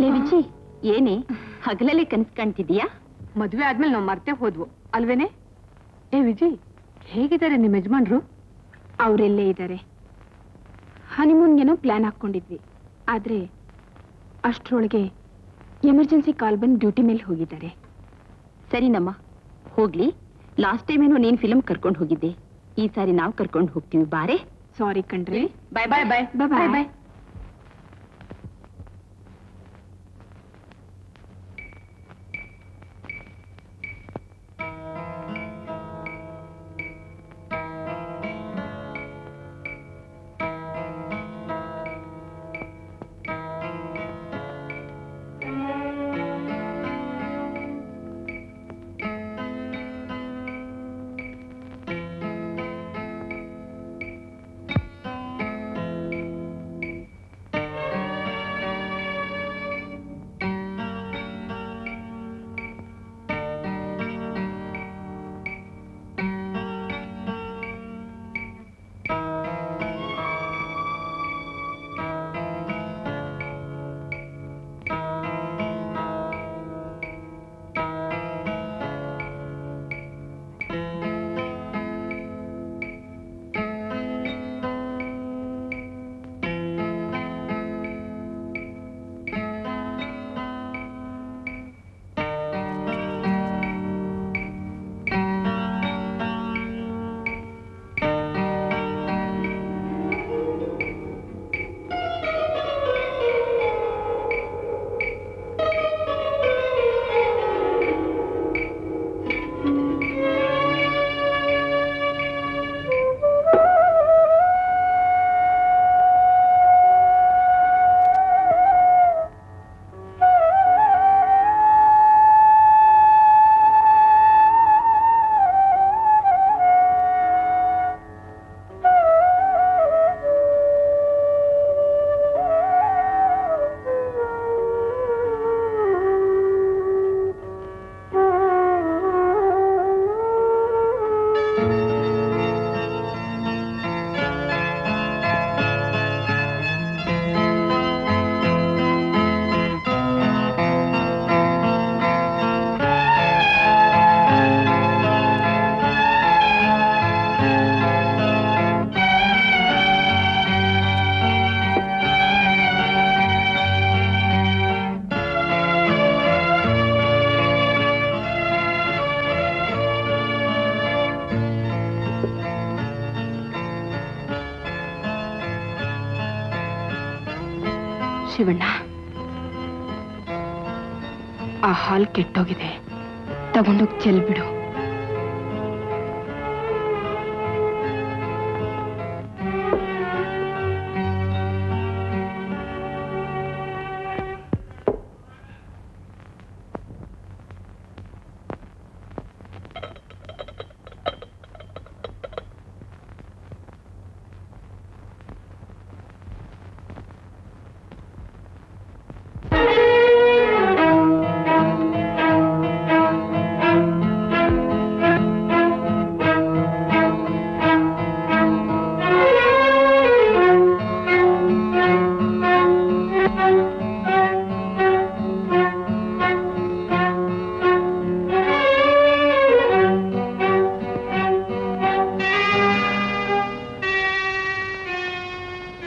ಲೇ ವಿಜಿ, ಏನೇ ಹಗಲಲ್ಲಿ ಕನಸು ಕಾಣ್ತಿದೀಯಾ? ಮದ್ವೆ ಆದ್ಮೇಲೆ ನಾವು ಮರ್ತೇ ಹೋದ್ವು ಅಲ್ವೇನೆ? ಏ ವಿಜಯ್, ಹೇಗಿದ್ದಾರೆ ನಿಮ್ಮ ಯಜಮಾನ್ರು? ಅವರೆಲ್ಲೇ ಇದ್ದಾರೆ. ಹನಿಮೂನ್ಗೇನೋ ಪ್ಲಾನ್ ಹಾಕೊಂಡಿದ್ವಿ, ಆದ್ರೆ ಅಷ್ಟ್ರೊಳಗೆ ಎಮರ್ಜೆನ್ಸಿ ಕಾಲ್ ಬಂದು ಡ್ಯೂಟಿ ಮೇಲೆ ಹೋಗಿದ್ದಾರೆ. ಸರಿನಮ್ಮ, ಹೋಗ್ಲಿ, ಲಾಸ್ಟ್ ಟೈಮ್ ಏನೋ ನೀನ್ ಫಿಲಮ್ ಕರ್ಕೊಂಡು ಹೋಗಿದ್ದೆ, ಈ ಸಾರಿ ನಾವು ಕರ್ಕೊಂಡು ಹೋಗ್ತೀವಿ ಬಾರೆ. ಸಾರಿ ಕಣ್ರಿ. ಬಾಯ್ ಬಾಯ್ ಬಾಯ್ ಬಾಯ್ ಬಾಯ್. ಶಿವಣ್ಣ, ಆ ಹಾಲ್ ಕೆಟ್ಟೋಗಿದೆ, ತಗೊಂಡೋಗಿ ಚೆಲ್ಬಿಡು.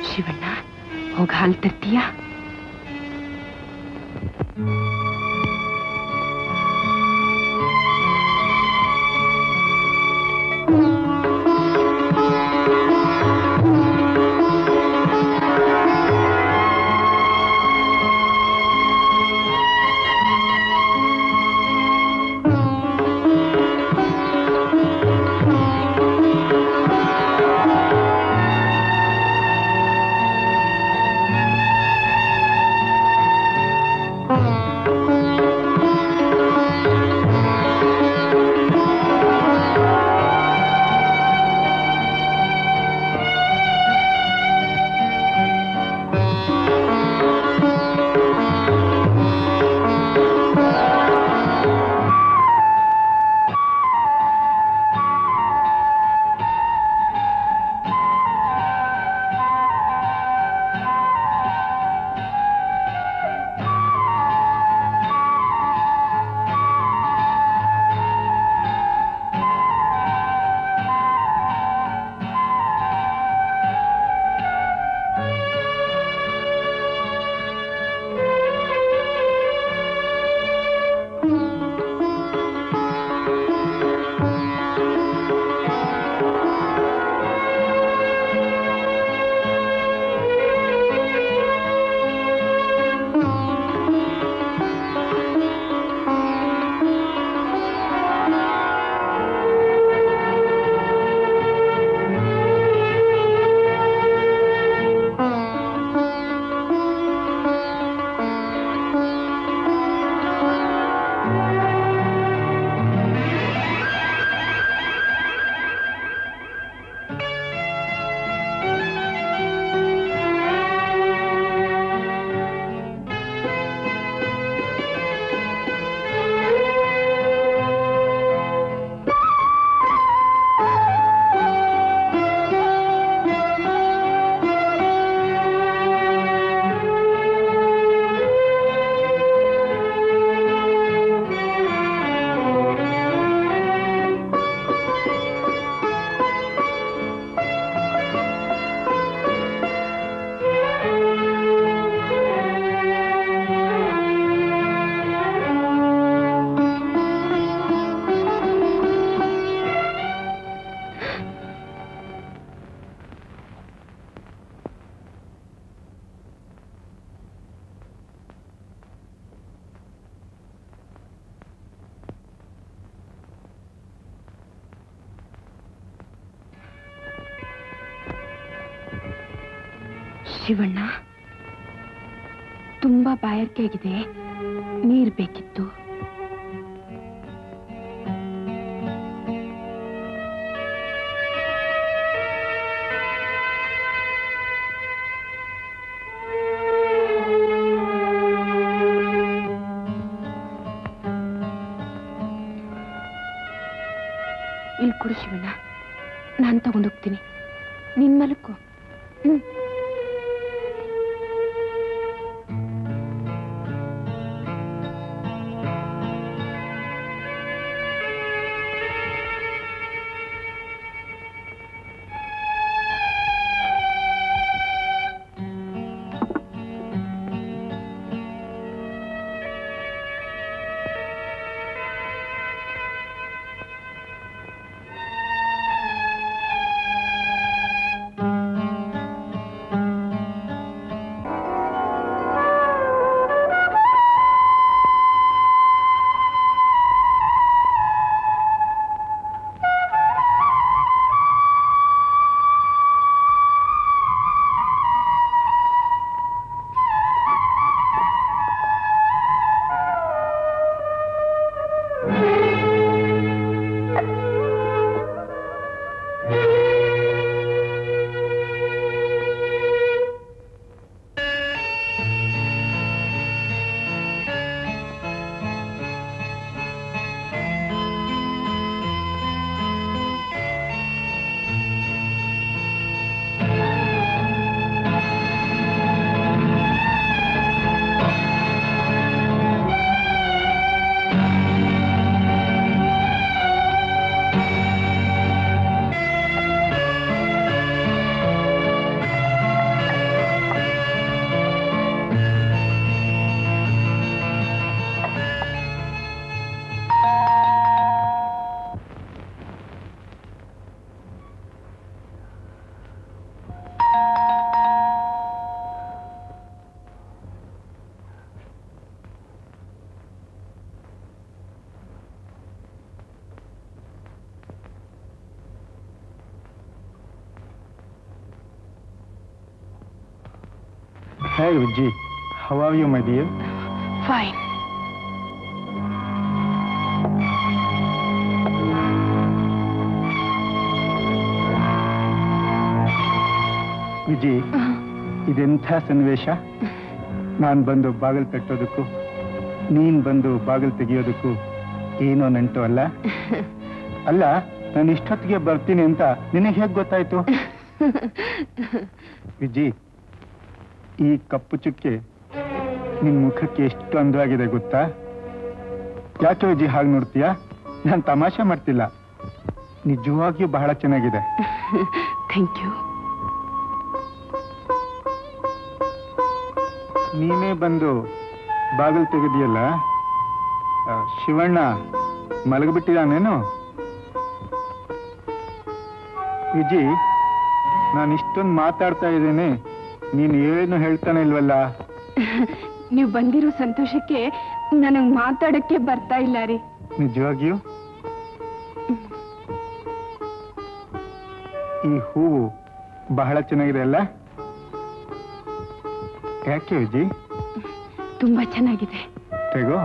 ಶಿವಣ್ಣ, ಹೋಗ ಹಾಲು ತರ್ತೀಯಾ? ಶಿವಣ್ಣ, ತುಂಬಾ ಬಾಯಾರಿಕೆ ಆಗಿದೆ, ನೀರ್ ಬೇಕಿತ್ತು. ಇಲ್ಲಿ ಕೊಡು ಶಿವಣ್ಣ, ನಾನು ತಗೊಂಡೋಗ್ತೀನಿ. ನಿನ್ ಮಲಕ್ಕೋ. Hey, Vijay. How are you, my dear? Fine. Viji, ಇದೆಂಥ ಸನ್ನಿವೇಶ. ನಾನು ಬಂದು ಬಾಗಿಲು ತಟ್ಟೋದಕ್ಕೂ ನೀನ್ ಬಂದು ಬಾಗಿಲು ತೆಗಿಯೋದಕ್ಕೂ ಏನೋ ನಂಟು ಅಲ್ಲ. ಅಲ್ಲ, ನಾನು ಇಷ್ಟೊತ್ತಿಗೆ ಬರ್ತೀನಿ ಅಂತ ನಿನಗೆ ಹೇಗೆ ಗೊತ್ತಾಯ್ತು? ವಿಜಿ, ಈ ಕಪ್ಪು ಚುಕ್ಕೆ ನಿನ್ ಮುಖಕ್ಕೆ ಎಷ್ಟು ಅಂದವಾಗಿದೆ ಗೊತ್ತಾ? ಯಾಕೆ ವಿಜಿ ಹಾಗೆ ನೋಡ್ತೀಯ? ನಾನು ತಮಾಷೆ ಮಾಡ್ತಿಲ್ಲ, ನಿಜವಾಗಿಯೂ ಬಹಳ ಚೆನ್ನಾಗಿದೆ. Thank you. ನೀನೇ ಬಂದು ಬಾಗಿಲು ತೆಗೆದಿಯಲ್ಲ, ಶಿವಣ್ಣ ಮಲಗಿಬಿಟ್ಟಿದ್ದಾನೇನು? ವಿಜಿ, ನಾನು ಇಷ್ಟೊಂದು ಮಾತಾಡ್ತಾ ಇದ್ದೇನೆ, ನೀನು ಏನು ಹೇಳ್ತಾನೆ ಇಲ್ವಲ್ಲ? ನೀವು ಬಂದಿರೋ ಸಂತೋಷಕ್ಕೆ ನನಗ್ ಮಾತಾಡಕ್ಕೆ ಬರ್ತಾ ಇಲ್ಲ ರೀ. ನಿಜವಾಗಿಯೂ ಈ ಹೂವು ಬಹಳ ಚೆನ್ನಾಗಿದೆ ಅಲ್ಲ? ಯಾಕೆ ವಿಜಿ? ತುಂಬಾ ಚೆನ್ನಾಗಿದೆ. ತೆಗೋ.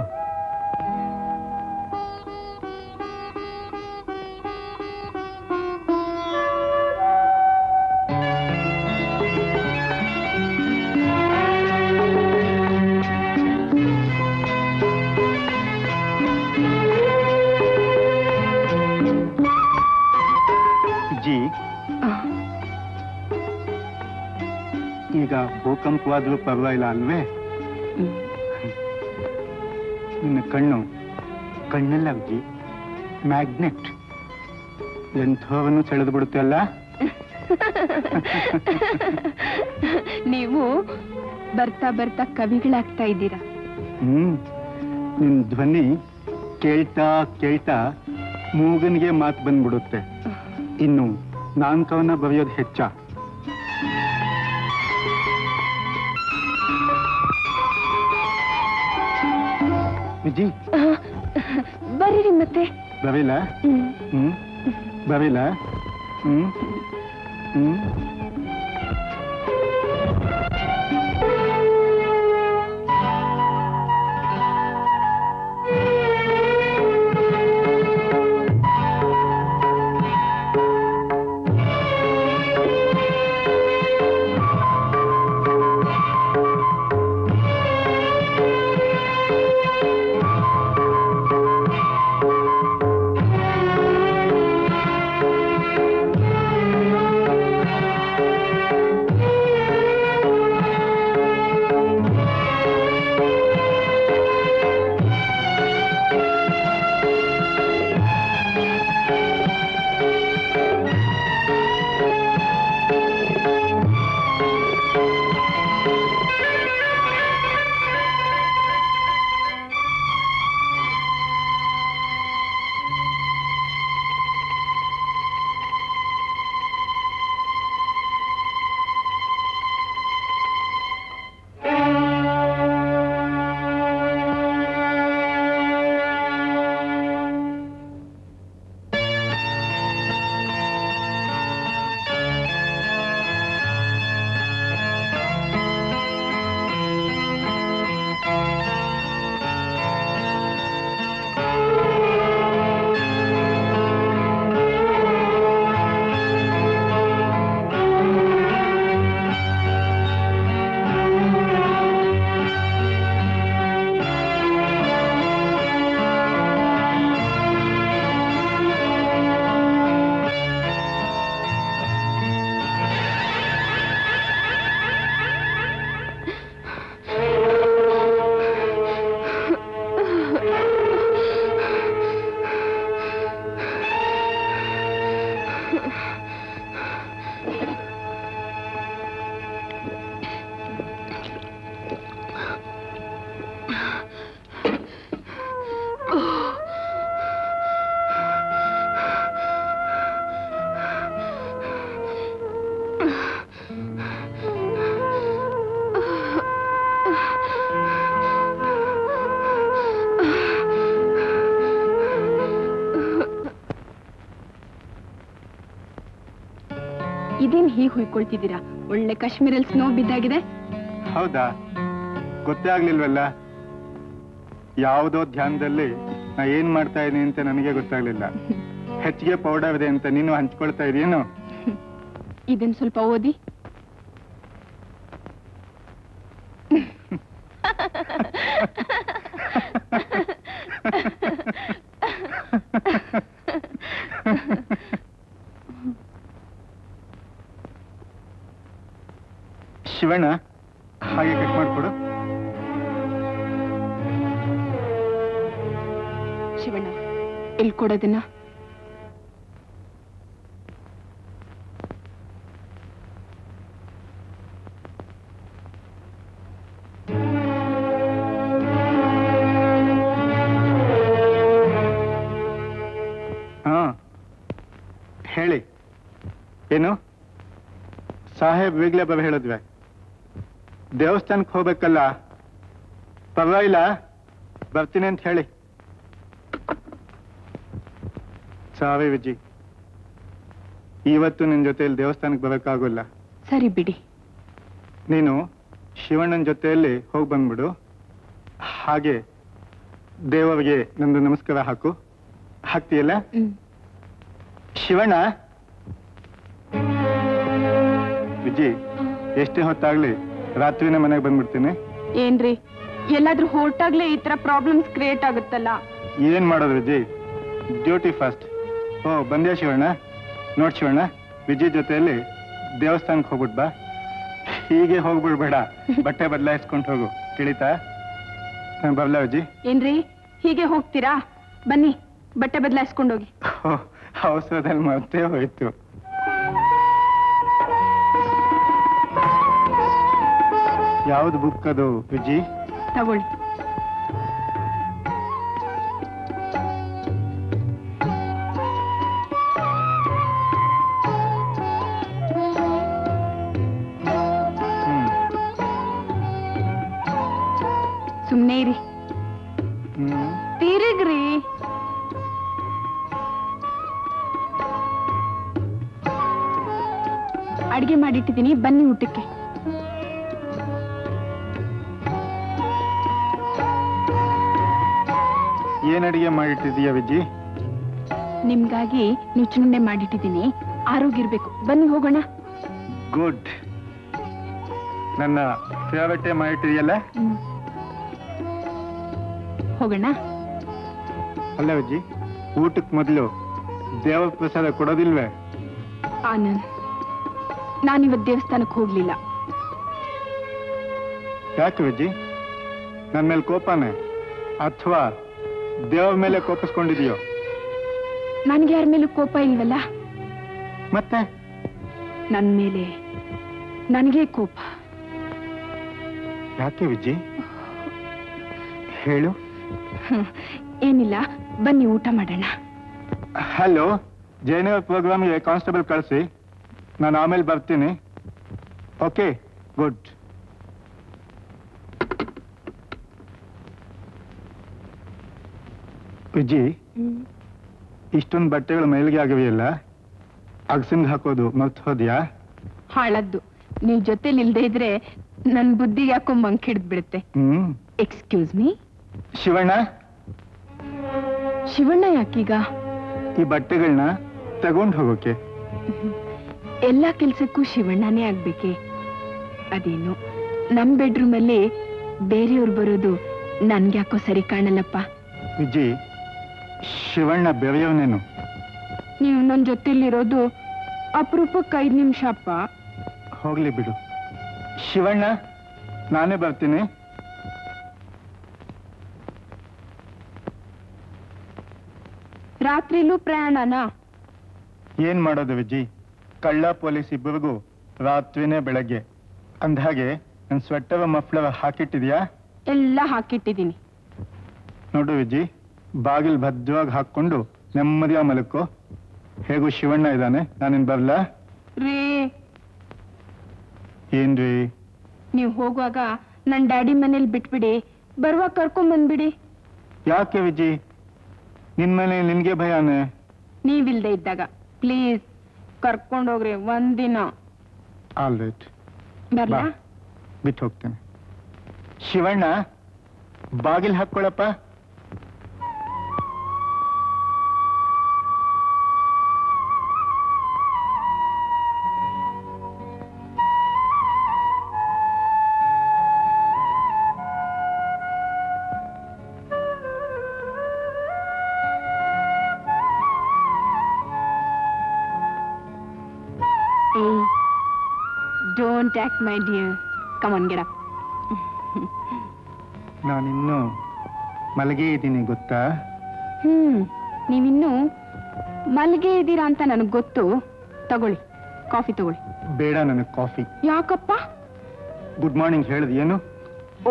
ಜಿ, ಈಗ ಭೂಕಂಪವಾದ್ರೂ ಪರವಾಗಿಲ್ಲ ಅಲ್ವೇ? ನಿನ್ನ ಕಣ್ಣೆಲ್ಲ ವಿಜಿ ಮ್ಯಾಗ್ನೆಟ್, ಎಂಥವನ್ನು ಸೆಳೆದು ಬಿಡುತ್ತೆ ಅಲ್ಲ? ನೀವು ಬರ್ತಾ ಬರ್ತಾ ಕವಿಗಳಾಗ್ತಾ ಇದ್ದೀರಾ. ನಿನ್ ಧ್ವನಿ ಕೇಳ್ತಾ ಕೇಳ್ತಾ ಮೂಗನಿಗೆ ಮಾತು ಬಂದ್ಬಿಡುತ್ತೆ. ಇನ್ನು ನಾನ್ ಕವನ ಬರೆಯೋದು ಹೆಚ್ಚ. ವಿಜಿ, ಬರ್ರಿ ಮತ್ತೆ. ಬರಿಲ್ಲ? ಬರಿಲ್ಲ? ಇದೇನ್ ಹೀಗೆ ಹುಯ್ಕೊಳ್ತಿದ್ದೀರಾ? ಒಳ್ಳೆ ಕಾಶ್ಮೀರಲ್ಲಿ ಸ್ನೋ ಬಿದ್ದಾಗಿದೆ. ಹೌದಾ? ಗೊತ್ತೇ ಆಗ್ಲಿಲ್ವಲ್ಲ. ಯಾವುದೋ ಧ್ಯಾನದಲ್ಲಿ ನಾ ಏನ್ ಮಾಡ್ತಾ ಇದ್ದೀನಿ ಅಂತ ನನಗೆ ಗೊತ್ತಾಗ್ಲಿಲ್ಲ. ಹೆಚ್ಚಿಗೆ ಪೌಡರ್ ಇದೆ ಅಂತ ನೀನು ಹಂಚ್ಕೊಳ್ತಾ ಇದೀಯೇನು? ಇದನ್ ಸ್ವಲ್ಪ ಓದಿ. ಶಿವಣ್ಣ, ಹಾಗೆ ಕಟ್ ಮಾಡ್ಕೊಡು. ಶಿವಣ್ಣ, ಎಲ್ಲಿ ಕೊಡೋದನ್ನ? ಹಾ, ಹೇಳಿ. ಏನು ಸಾಹೇಬ್ ಈಗ್ಲೇ ಬರ ಹೇಳಿದ್ವೆ? ದೇವಸ್ಥಾನಕ್ಕೆ ಹೋಗ್ಬೇಕಲ್ಲ? ಪರವಾಗಿಲ್ಲ, ಬರ್ತೀನಿ ಅಂತ ಹೇಳಿ. ಸಾರಿ ವಿಜಿ, ಇವತ್ತು ನಿನ್ ಜೊತೆಯಲ್ಲಿ ದೇವಸ್ಥಾನಕ್ಕೆ ಬರೋಕ್ಕಾಗೋಲ್ಲ. ಸರಿ ಬಿಡಿ. ನೀನು ಶಿವಣ್ಣನ ಜೊತೆಯಲ್ಲಿ ಹೋಗಿ ಬಂದ್ಬಿಡು. ಹಾಗೆ ದೇವರಿಗೆ ನಂದು ನಮಸ್ಕಾರ ಹಾಕು. ಹಾಕ್ತೀಯಲ್ಲ? ಶಿವಣ್ಣ, ವಿಜಿ, ಎಷ್ಟೇ ಹೊತ್ತಾಗ್ಲಿ ರಾತ್ರಿನೇ ಮನೆಗೆ ಬಂದ್ಬಿಡ್ತೀನಿ. ಏನ್ರಿ, ಎಲ್ಲಾದ್ರೂ ಹೊರಟಾಗ್ಲೇ ಈ ತರ ಪ್ರಾಬ್ಲಮ್ಸ್ ಕ್ರಿಯೇಟ್ ಆಗುತ್ತಲ್ಲ? ಏನ್ ಮಾಡೋದು ವಿಜಿ, ಡ್ಯೂಟಿ ಫಸ್ಟ್. ಓ, ಬಂದ್ಯಾ ಶಿವಣ್ಣ? ನೋಡ್ ಶಿವಣ್ಣ, ವಿಜಯ್ ಜೊತೆಯಲ್ಲಿ ದೇವಸ್ಥಾನಕ್ಕೆ ಹೋಗ್ಬಿಟ್ ಬಾ. ಹೀಗೆ ಹೋಗ್ಬಿಡ್ಬೇಡ, ಬಟ್ಟೆ ಬದಲಾಯಿಸ್ಕೊಂಡು ಹೋಗು, ತಿಳಿತಾ? ಬರ್ಲಾ ವಿಜಿ? ಏನ್ರಿ, ಹೀಗೆ ಹೋಗ್ತೀರಾ? ಬನ್ನಿ, ಬಟ್ಟೆ ಬದಲಾಯಿಸ್ಕೊಂಡೋಗಿ. ಅವಸರದಲ್ಲಿ ಮರ್ತೇ ಹೋಯ್ತು. ಯಾವ್ದು ಬುಕ್ ಅದು ವಿಜಿ? ತಗೊಳ್ಳಿ. ಸುಮ್ನೆ ಇರಿ. ತಿರುಗ್ರಿ. ಅಡಿಗೆ ಮಾಡಿಟ್ಟಿದ್ದೀನಿ, ಬನ್ನಿ ಊಟಕ್ಕೆ. ಏನ್ ಅಡಿಗೆ ಮಾಡಿಟ್ಟಿದೀಯ ವಿಜಿ? ನಿಮ್ಗಾಗಿ ನುಚ್ಚುನುಂಡೆ ಮಾಡಿಟ್ಟಿದ್ದೀನಿ, ಆರೋಗ್ಯ ಇರ್ಬೇಕು. ಬನ್ನಿ ಹೋಗೋಣ. ಗುಡ್. ನನ್ನ ಫೇವರೇಟೇ ಮಾಡಿಟ್ಟಿದೆಯಲ್ಲ? ಹೋಗೋಣ. ಅಲ್ಲ ವಿಜಿ, ಊಟಕ್ಕೆ ಮೊದಲು ದೇವರ ಪ್ರಸಾದ ಕೊಡೋದಿಲ್ವೇ? ಆನಂದ್, ನಾನಿವತ್ತು ದೇವಸ್ಥಾನಕ್ಕೆ ಹೋಗ್ಲಿಲ್ಲ. ಯಾಕೆ ವಿಜಿ? ನನ್ನ ಮೇಲೆ ಕೋಪನೇ ಅಥವಾ ದೇವರ ಮೇಲೆ ಕೋಪಿಸ್ಕೊಂಡಿದೀಯೋ? ನನ್ಗೆ ಯಾರ ಮೇಲೂ ಕೋಪ ಇಲ್ವಲ್ಲ. ಮತ್ತೆ ನನ್ ಮೇಲೆ ನನಗೆ ಕೋಪ. ಯಾಕೆ ವಿಜಿ? ಹೇಳು. ಏನಿಲ್ಲ, ಬನ್ನಿ ಊಟ ಮಾಡೋಣ. ಹಲೋ, ಜಯನಗರ ಪ್ರೋಗ್ರಾಮ್ಗೆ ಕಾನ್ಸ್ಟೇಬಲ್ ಕಳಿಸಿ, ನಾನು ಆಮೇಲೆ ಬರ್ತೀನಿ. Okay, good. ವಿಜಿ, ಇಷ್ಟೊಂದು ಬಟ್ಟೆಗಳು ಮೇಲ್ಗೆ ಆಗಿವೆಯಲ್ಲ, ಅಗಸಿಂಗ್ ಹಾಕೋದು ಮರ್ತು ಹೋದ್ಯಾ? ಹಾಳದ್ದು. ನೀವ್ ಜೊತೆಲಿ ಇಲ್ದೇ ಇದ್ರೆ ನನ್ ಬುದ್ಧಿ ಯಾಕೋ ಮಂಕ್ ಹಿಡ್ದ್ ಬಿಡುತ್ತೆ. Excuse me. ಶಿವಣ್ಣ, ಶಿವಣ್ಣ ಯಾಕೀಗ? ಈ ಬಟ್ಟೆಗಳನ್ನ ತಗೊಂಡು ಹೋಗೋಕೆ. ಎಲ್ಲಾ ಕೆಲ್ಸಕ್ಕೂ ಶಿವಣ್ಣನೇ ಆಗ್ಬೇಕೆ? ಅದೇನು ನಮ್ ಬೆಡ್ರೂಮ್ ಅಲ್ಲಿ ಬೇರೆಯವ್ರು ಬರೋದು ನನ್ಗ್ಯಾಕೋ ಸರಿ ಕಾಣಲ್ಲಪ್ಪ. ವಿಜಿ, ಶಿವಣ್ಣ ಬೆರೆಯವನೇನು? ನೀವು ನನ್ ಜೊತೆಲಿರೋದು ಅಪರೂಪಕ್ಕೆ 5 ನಿಮಿಷ ಅಪ್ಪ. ಹೋಗ್ಲಿ ಬಿಡು. ಶಿವಣ್ಣ, ನಾನೇ ಬರ್ತೀನಿ. ರಾತ್ರಿಲೂ ಪ್ರಯಾಣನಾ? ಏನ್ ಮಾಡೋದು ವಿಜಿ, ಕಳ್ಳ ಪೊಲೀಸ್ ಇಬ್ಬರಿಗೂ ರಾತ್ರಿನೇ ಬೆಳಗ್ಗೆ. ಅಂದ್ಹಾಗೆ ನನ್ ಸ್ವೆಟ್ಟರ್ ಮಫ್ಲರ್ ಹಾಕಿಟ್ಟಿದ್ಯಾ? ಎಲ್ಲ ಹಾಕಿಟ್ಟಿದ್ದೀನಿ. ನೋಡು ವಿಜಿ, ಬಾಗಿಲ್ ಭದ್ರವಾಗಿ ಹಾಕೊಂಡು ನೆಮ್ಮದಿಯ ಮಲಕ್ಕೋ. ಹೇಗೂ ಶಿವಣ್ಣ ಇದ್ದಾನೆ, ನಾನಿನ್ ಬರ್ಲಾ? ರೀ, ಏನ್ರಿ? ನೀವು ಹೋಗುವಾಗ ನನ್ ಡ್ಯಾಡಿ ಮನೇಲಿ ಬಿಟ್ಬಿಡಿ, ಬರುವಾಗ ಕರ್ಕೊಂಡ್ ಬಂದ್ಬಿಡಿ. ಯಾಕೆ ವಿಜಿ, ನಿನ್ ಮೇಲೆ ನಿನ್ಗೆ ಭಯನೇ? ನೀವಿಲ್ದೆ ಇದ್ದಾಗ ಪ್ಲೀಸ್ ಕರ್ಕೊಂಡೋಗ್ರಿ ಒಂದಿನ. ಆಲ್ ರೈಟ್, ಬರ್ಲಾ? ಬಿಟ್ಟು ಹೋಗ್ತೇನೆ. ಶಿವಣ್ಣ, ಬಾಗಿಲು ಹಾಕ್ಕೊಳಪ್ಪ. Don't act, my dear. Come on, get up. ನಾನಿನ್ನು ಮಲಗೇ ಇದ್ದೀನಿ ಗೊತ್ತಾ? ನೀವಿನ್ನೂ ಮಲ್ಗೆ ಇದ್ದೀರಾ ಅಂತ ನನಗೆ ಗೊತ್ತು. ತಗೊಳ್ಳಿ, ಕಾಫಿ ತಗೊಳ್ಳಿ. ಬೇಡ ನನಗೆ ಕಾಫಿ. ಯಾಕಪ್ಪ? ಗುಡ್ ಮಾರ್ನಿಂಗ್ ಹೇಳಿದ್ ಏನು?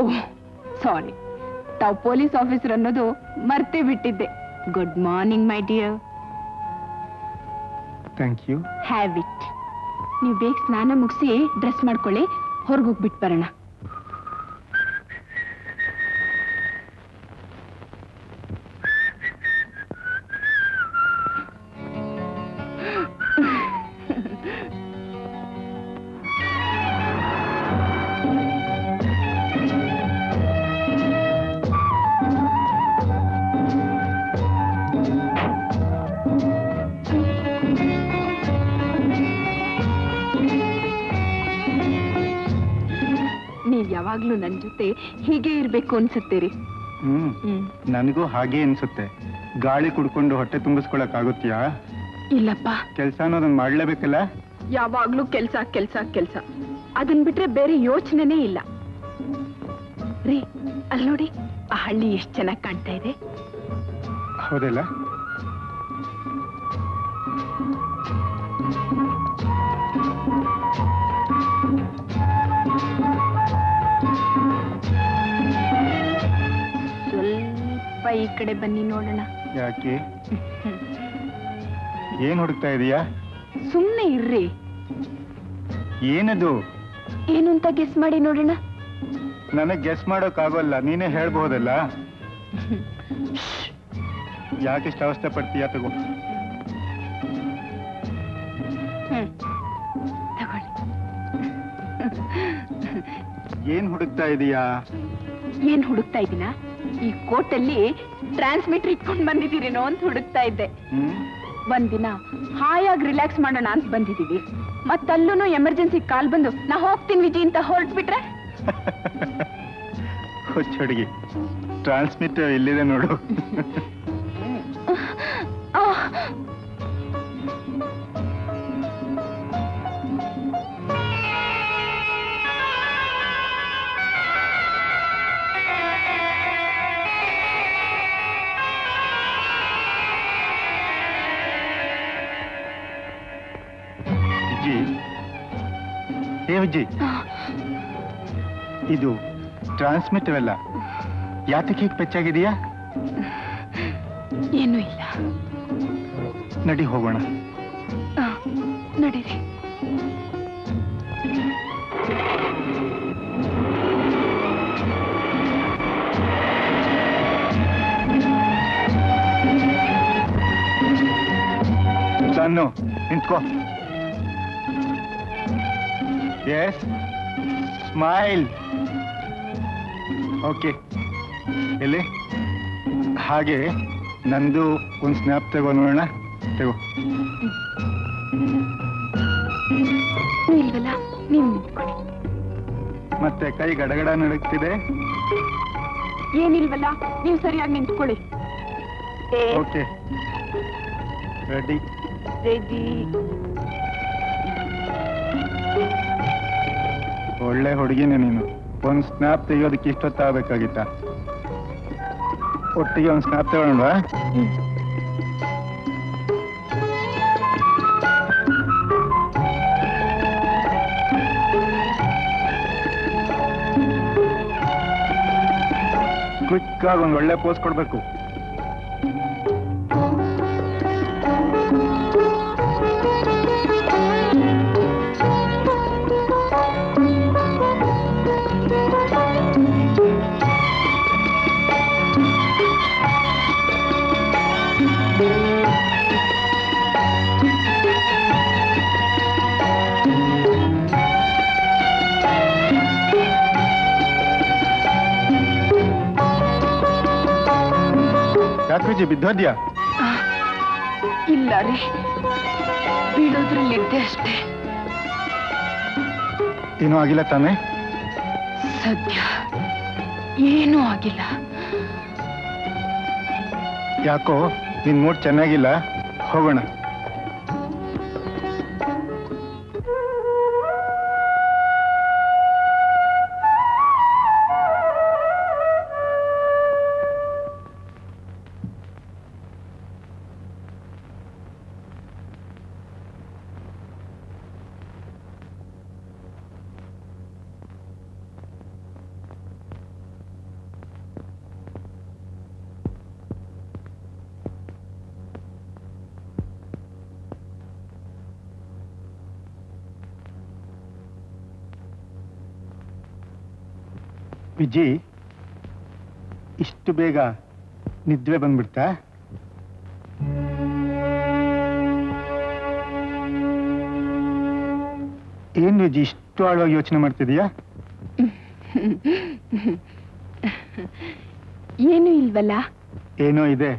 ಓಹ್ ಸಾರಿ, ತಾವು ಪೊಲೀಸ್ ಆಫೀಸರ್ ಅನ್ನೋದು ಮರ್ತೇ ಬಿಟ್ಟಿದ್ದೆ. Good morning my dear. Thank you. Have it. ನೀವು ಬೇಗ ಸ್ನಾನ ಮುಗಿಸಿ ಡ್ರೆಸ್ ಮಾಡ್ಕೊಳ್ಳಿ, ಹೊರಗೋಗ್ಬಿಟ್ಟು ಬರೋಣ. ಯಾವಾಗ್ಲೂ ನನ್ ಜೊತೆ ಹೀಗೆ ಇರ್ಬೇಕು ಅನ್ಸುತ್ತೀರಿ. ನನಗೂ ಹಾಗೆ ಅನ್ಸುತ್ತೆ. ಗಾಳಿ ಕುಡ್ಕೊಂಡು ಹೊಟ್ಟೆ ತುಂಬಿಸ್ಕೊಳಕ್ ಆಗುತ್ತೀಯಾ? ಇಲ್ಲಪ್ಪ. ಕೆಲ್ಸ ಅನ್ನೋದನ್ನ ಮಾಡ್ಲೇಬೇಕಲ್ಲ. ಯಾವಾಗ್ಲೂ ಕೆಲ್ಸ ಕೆಲ್ಸ ಕೆಲ್ಸ, ಅದನ್ ಬಿಟ್ರೆ ಬೇರೆ ಯೋಚನೆನೇ ಇಲ್ಲ. ರೀ, ಅಲ್ಲಿ ನೋಡಿ, ಆ ಹಳ್ಳಿ ಎಷ್ಟ್ ಚೆನ್ನಾಗಿ ಕಾಣ್ತಾ ಇದೆ. ಹೌದಲ್ಲ? ಸ್ವಲ್ಪ ಈ ಕಡೆ ಬನ್ನಿ ನೋಡೋಣ. ಯಾಕೆ? ಏನ್ ಹುಡುಕ್ತಾ ಇದೀಯಾ? ಸುಮ್ನೆ ಇರ್ರಿ. ಏನದು? ಏನು ಅಂತ ಗೆಸ್ ಮಾಡಿ ನೋಡೋಣ. ನನಗ್ ಗೆಸ್ ಮಾಡೋಕ್ ಆಗೋಲ್ಲ, ನೀನೇ ಹೇಳ್ಬಹುದಲ್ಲ. ಯಾಕೆಷ್ಟು ಅವಸ್ಥೆ ಪಡ್ತೀಯಾ? ತಗೋ. ತಗೊಳ್ಳಿ. ಏನ್ ಹುಡುಕ್ತಾ ಇದೀಯಾ? ಏನ್ ಹುಡುಕ್ತಾ ಇದ್ದೀನಾ? ಈ ಕೋಟಲ್ಲಿ ಟ್ರಾನ್ಸ್ಮಿಟರ್ ಇಟ್ಕೊಂಡು ಬಂದಿದ್ದೀರೇನೋ ಅಂತ ಹುಡುಕ್ತಾ ಇದ್ದೆ. ಒಂದಿನ ಹಾಯಾಗಿ ರಿಲ್ಯಾಕ್ಸ್ ಮಾಡೋಣ ಅಂತ ಬಂದಿದ್ದೀವಿ. ಮತ್ತಲ್ಲೂ ಎಮರ್ಜೆನ್ಸಿ ಕಾಲ್ ಬಂದು ನಾ ಹೋಗ್ತೀನಿ ವಿಜಿ ಅಂತ ಹೊರಟ್ಬಿಟ್ರೆ? ಹುಚ್ಚುಡುಗಿ, ಟ್ರಾನ್ಸ್ಮಿಟರ್ ಇಲ್ಲಿದೆ ನೋಡು. ವಿಜಿ, ಇದು ಟ್ರಾನ್ಸ್ಮಿಟರ್ ಅಲ್ಲ. ಯಾತಕ್ಕೆ ಹೀಗೆ ಪೆಚ್ಚಾಗಿದೆಯಾ? ಏನೂ ಇಲ್ಲ. ನಡಿ ಹೋಗೋಣ. ನಡೀರಿ. ಸನ್ನು ನಿಂತ್ಕೋ. Yes, smile. ಓಕೆ, ಎಲ್ಲಿ? ಹಾಗೆ ನಂದು ಒಂದು ಸ್ನ್ಯಾಪ್ ತಗೋ ನೋಡೋಣ. ತಗೋ. ಇಲ್ವಲ್ಲ, ನೀವು ನಿಂತ್ಕೊಳ್ಳಿ. ಮತ್ತೆ ಕೈ ಗಡಗಡ ನಡುಗ್ತಿದೆ. ಏನಿಲ್ವಲ್ಲ, ನೀವು ಸರಿಯಾಗಿ ನಿಂತ್ಕೊಳ್ಳಿ. Okay, ready? ರೆಡಿ. ಒಳ್ಳೆ ಹುಡುಗಿನೇ ನೀನು. ಒಂದು ಸ್ನ್ಯಾಪ್ ತೆಗಿಯೋದಕ್ಕೆ ಇಷ್ಟೊತ್ತಾಗಬೇಕಾಗಿತ್ತ? ಒಟ್ಟಿಗೆ ಒಂದು ಸ್ನ್ಯಾಪ್ ತಗೊಳ್ವಾ? ಕ್ವಿಕ್ ಆಗಿ ಒಂದು ಒಳ್ಳೆ ಪೋಸ್ ಕೊಡ್ಬೇಕು. ಯಾಕೆ ವಿಜಿ ಬಿದ್ದೋದ್ಯಾ? ಇಲ್ಲ ರೀ, ಬೀಳೋದ್ರಲ್ಲಿದ್ದೆ ಅಷ್ಟೇ. ಏನೂ ಆಗಿಲ್ಲ ತಾನೇ? ಸದ್ಯ ಏನೂ ಆಗಿಲ್ಲ. ಯಾಕೋ ನಿನ್ ಮೂಡ್ ಚೆನ್ನಾಗಿಲ್ಲ, ಹೋಗೋಣ. ವಿಜಿ, ಇಷ್ಟು ಬೇಗ ನಿದ್ರೆ ಬಂದ್ಬಿಡ್ತಾ? ಏನ್ ವಿಜಿ ಇಷ್ಟು ಆಳವಾಗಿ ಯೋಚನೆ ಮಾಡ್ತಿದೀಯಾ? ಏನು ಇಲ್ವಲ್ಲ? ಏನೋ ಇದೆ,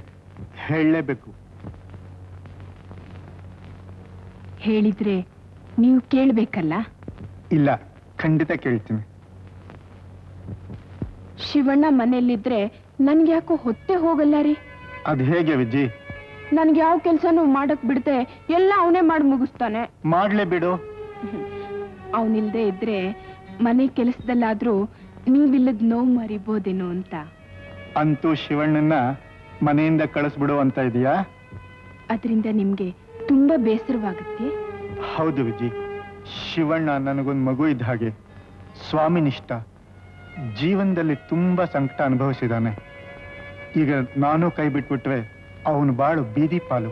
ಹೇಳಲೇಬೇಕು. ಹೇಳಿದ್ರೆ ನೀವು ಕೇಳ್ಬೇಕಲ್ಲ? ಇಲ್ಲ, ಖಂಡಿತ ಕೇಳ್ತೀನಿ. ಶಿವಣ್ಣ ಮನೆಯಲ್ಲಿದ್ರೆ ನನ್ಗೆ ಯಾಕೋ ಹೊತ್ತೆ ಹೋಗಲ್ಲ ರೀ. ಅದ್ ಹೇಗೆ ವಿಜಿ? ನನ್ಗೆ ಯಾವ ಕೆಲ್ಸನೂ ಮಾಡಕ್ ಬಿಡದೆ ಎಲ್ಲ ಅವನೇ ಮಾಡಿ ಮುಗಿಸ್ತಾನೆ. ಮಾಡ್ಲೇ ಬಿಡು. ಅವನಿಲ್ದೆ ಇದ್ರೆ ಮನೆ ಕೆಲಸದಲ್ಲಾದ್ರೂ ನೀವಿಲ್ಲದ್ ನೋವು ಮರಿಬೋದೇನೋ ಅಂತ. ಅಂತೂ ಶಿವಣ್ಣನ ಮನೆಯಿಂದ ಕಳಿಸ್ಬಿಡು ಅಂತ ಇದೀಯಾ? ಅದರಿಂದ ನಿಮ್ಗೆ ತುಂಬಾ ಬೇಸರವಾಗುತ್ತೆ? ಹೌದು ವಿಜಿ, ಶಿವಣ್ಣ ನನಗೊಂದು ಮಗು ಇದ್ದ ಹಾಗೆ, ಸ್ವಾಮಿನಿಷ್ಠ. ಜೀವನದಲ್ಲಿ ತುಂಬಾ ಸಂಕಟ ಅನುಭವಿಸಿದಾನೆ. ಈಗ ನಾನು ಕೈ ಬಿಟ್ಬಿಟ್ರೆ ಅವನು ಬಾಳು ಬೀದಿ ಪಾಲು.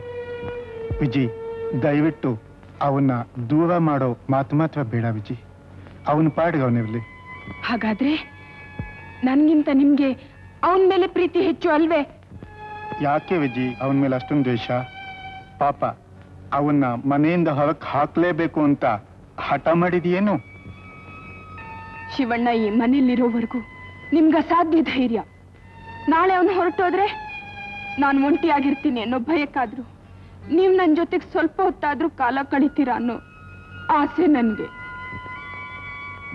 ವಿಜಿ, ದಯವಿಟ್ಟು ಅವನ್ನ ದೂರ ಮಾಡೋ ಮಾತು ಮಾತ್ರ ಬೇಡ ವಿಜಿ. ಅವನ ಪಾಡಿಗೆ ಅವನಿರ್ಲಿ. ಹಾಗಾದ್ರೆ ನನ್ಗಿಂತ ನಿಮ್ಗೆ ಅವನ ಮೇಲೆ ಪ್ರೀತಿ ಹೆಚ್ಚು ಅಲ್ವೇ? ಯಾಕೆ ವಿಜಿ ಅವನ ಮೇಲೆ ಅಷ್ಟೊಂದು ದ್ವೇಷ? ಪಾಪ, ಅವನ್ನ ಮನೆಯಿಂದ ಹೊರಕ್ಕೆ ಹಾಕ್ಲೇಬೇಕು ಅಂತ ಹಠ ಮಾಡಿದೀಯೇನು? ಶಿವಣ್ಣ ಈ ಮನೇಲಿರೋವರೆಗೂ ನಿಮ್ಗೆ ಅಸಾಧ್ಯ ಧೈರ್ಯ. ನಾಳೆ ಅವನು ಹೊರಟೋದ್ರೆ ನಾನು ಒಂಟಿಯಾಗಿರ್ತೀನಿ ಅನ್ನೋ ಭಯಕ್ಕಾದ್ರು ನೀವು ನನ್ನ ಜೊತೆಗೆ ಸ್ವಲ್ಪ ಹೊತ್ತಾದ್ರೂ ಕಾಲ ಕಳಿತೀರಾ ಅನ್ನೋ ಆಸೆ ನನ್ಗೆ.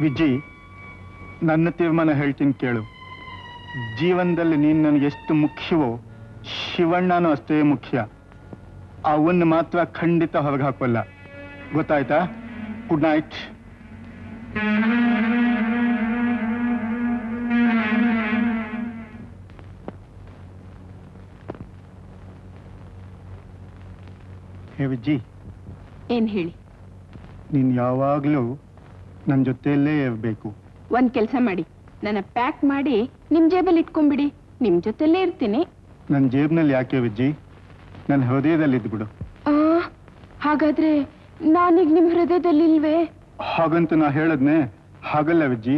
ವಿಜಿ, ನನ್ನ ತೀರ್ಮಾನ ಹೇಳ್ತೀನಿ ಕೇಳು. ಜೀವನದಲ್ಲಿ ನೀನು ನನಗೆ ಎಷ್ಟು ಮುಖ್ಯವೋ, ಶಿವಣ್ಣನೂ ಅಷ್ಟೇ ಮುಖ್ಯ. ಅವನ್ನ ಮಾತ್ರ ಖಂಡಿತ ಹೊರಗೆ ಹಾಕೋಲ್ಲ, ಗೊತ್ತಾಯ್ತಾ? Good night. ಹೇ ವಿಜಿ, ಏನ್ ಹೇಳಿ? ನೀನ್ ಯಾವಾಗ್ಲೂ ನನ್ನ ಜೊತೆಯಲ್ಲೇ ಇರಬೇಕು. ಒಂದ್ ಕೆಲ್ಸ ಮಾಡಿ, ನನ್ನ ಪ್ಯಾಕ್ ಮಾಡಿ ನಿಮ್ ಜೇಬಲ್ಲಿ ಇಟ್ಕೊಂಡ್ಬಿಡಿ. ನಿಮ್ ಜೊತೆಲ್ಲೇ ಇರ್ತೀನಿ. ನನ್ನ ಜೇಬ್ನಲ್ಲಿ ಯಾಕೆ ವಿಜಿ? ನನ್ನ ಹೃದಯದಲ್ಲಿ ಇದ್ಬಿಡು. ಹಾಗಾದ್ರೆ ನಾನೀಗ ನಿಮ್ ಹೃದಯದಲ್ಲಿ ಇಲ್ವೇ? ಹಾಗಂತ ನಾ ಹೇಳದ್ನೆ. ಹಾಗಲ್ಲ ವಿಜಿ,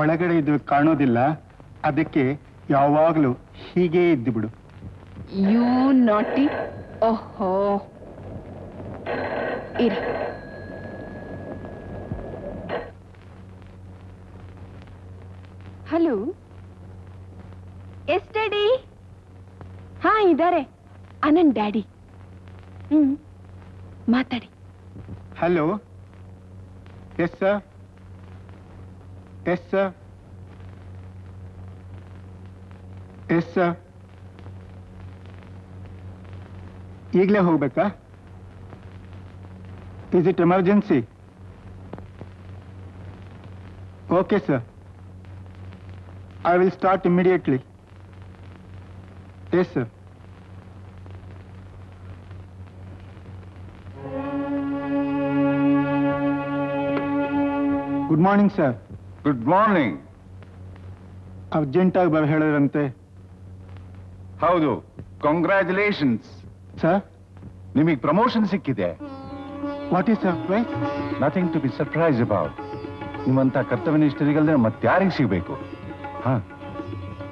ಒಳಗಡೆ ಇದ್ದು ಕಾಣೋದಿಲ್ಲ, ಅದಕ್ಕೆ ಯಾವಾಗ್ಲೂ ಹೀಗೆ ಇದ್ದು ಬಿಡು. You naughty. ಓಹೋ, ಇರಿ. Hello, yes daddy? ಹಾ, ಇದ್ದಾರೆ. ಅನಂತ್ ಡ್ಯಾಡಿ. ಮಾತಾಡಿ. Hello, yes sir, yes sir, yes sir. ಈಗಲೇ ಹೋಗ್ಬೇಕಾ? Is it emergency? Okay sir, I will start immediately. Yes, sir. Good morning, sir. Good morning. ಅರ್ಜೆಂಟಾಗಿ ಬರ ಹೇಳಿದ್ರಂತೆ. ಹೌದು, ಕಂಗ್ರ್ಯಾಚುಲೇಷನ್ಸ್. ಸರ್, ನಿಮಗೆ ಪ್ರಮೋಷನ್ ಸಿಕ್ಕಿದೆ. What is surprise? Nothing to be surprise about. ನಿಮ್ಮಂತ ಕರ್ತವ್ಯನಿಷ್ಠರಿಗಲ್ದೆ ಮತ್ತಾರಿಗೆ ಸಿಗಬೇಕು? ಹಾ,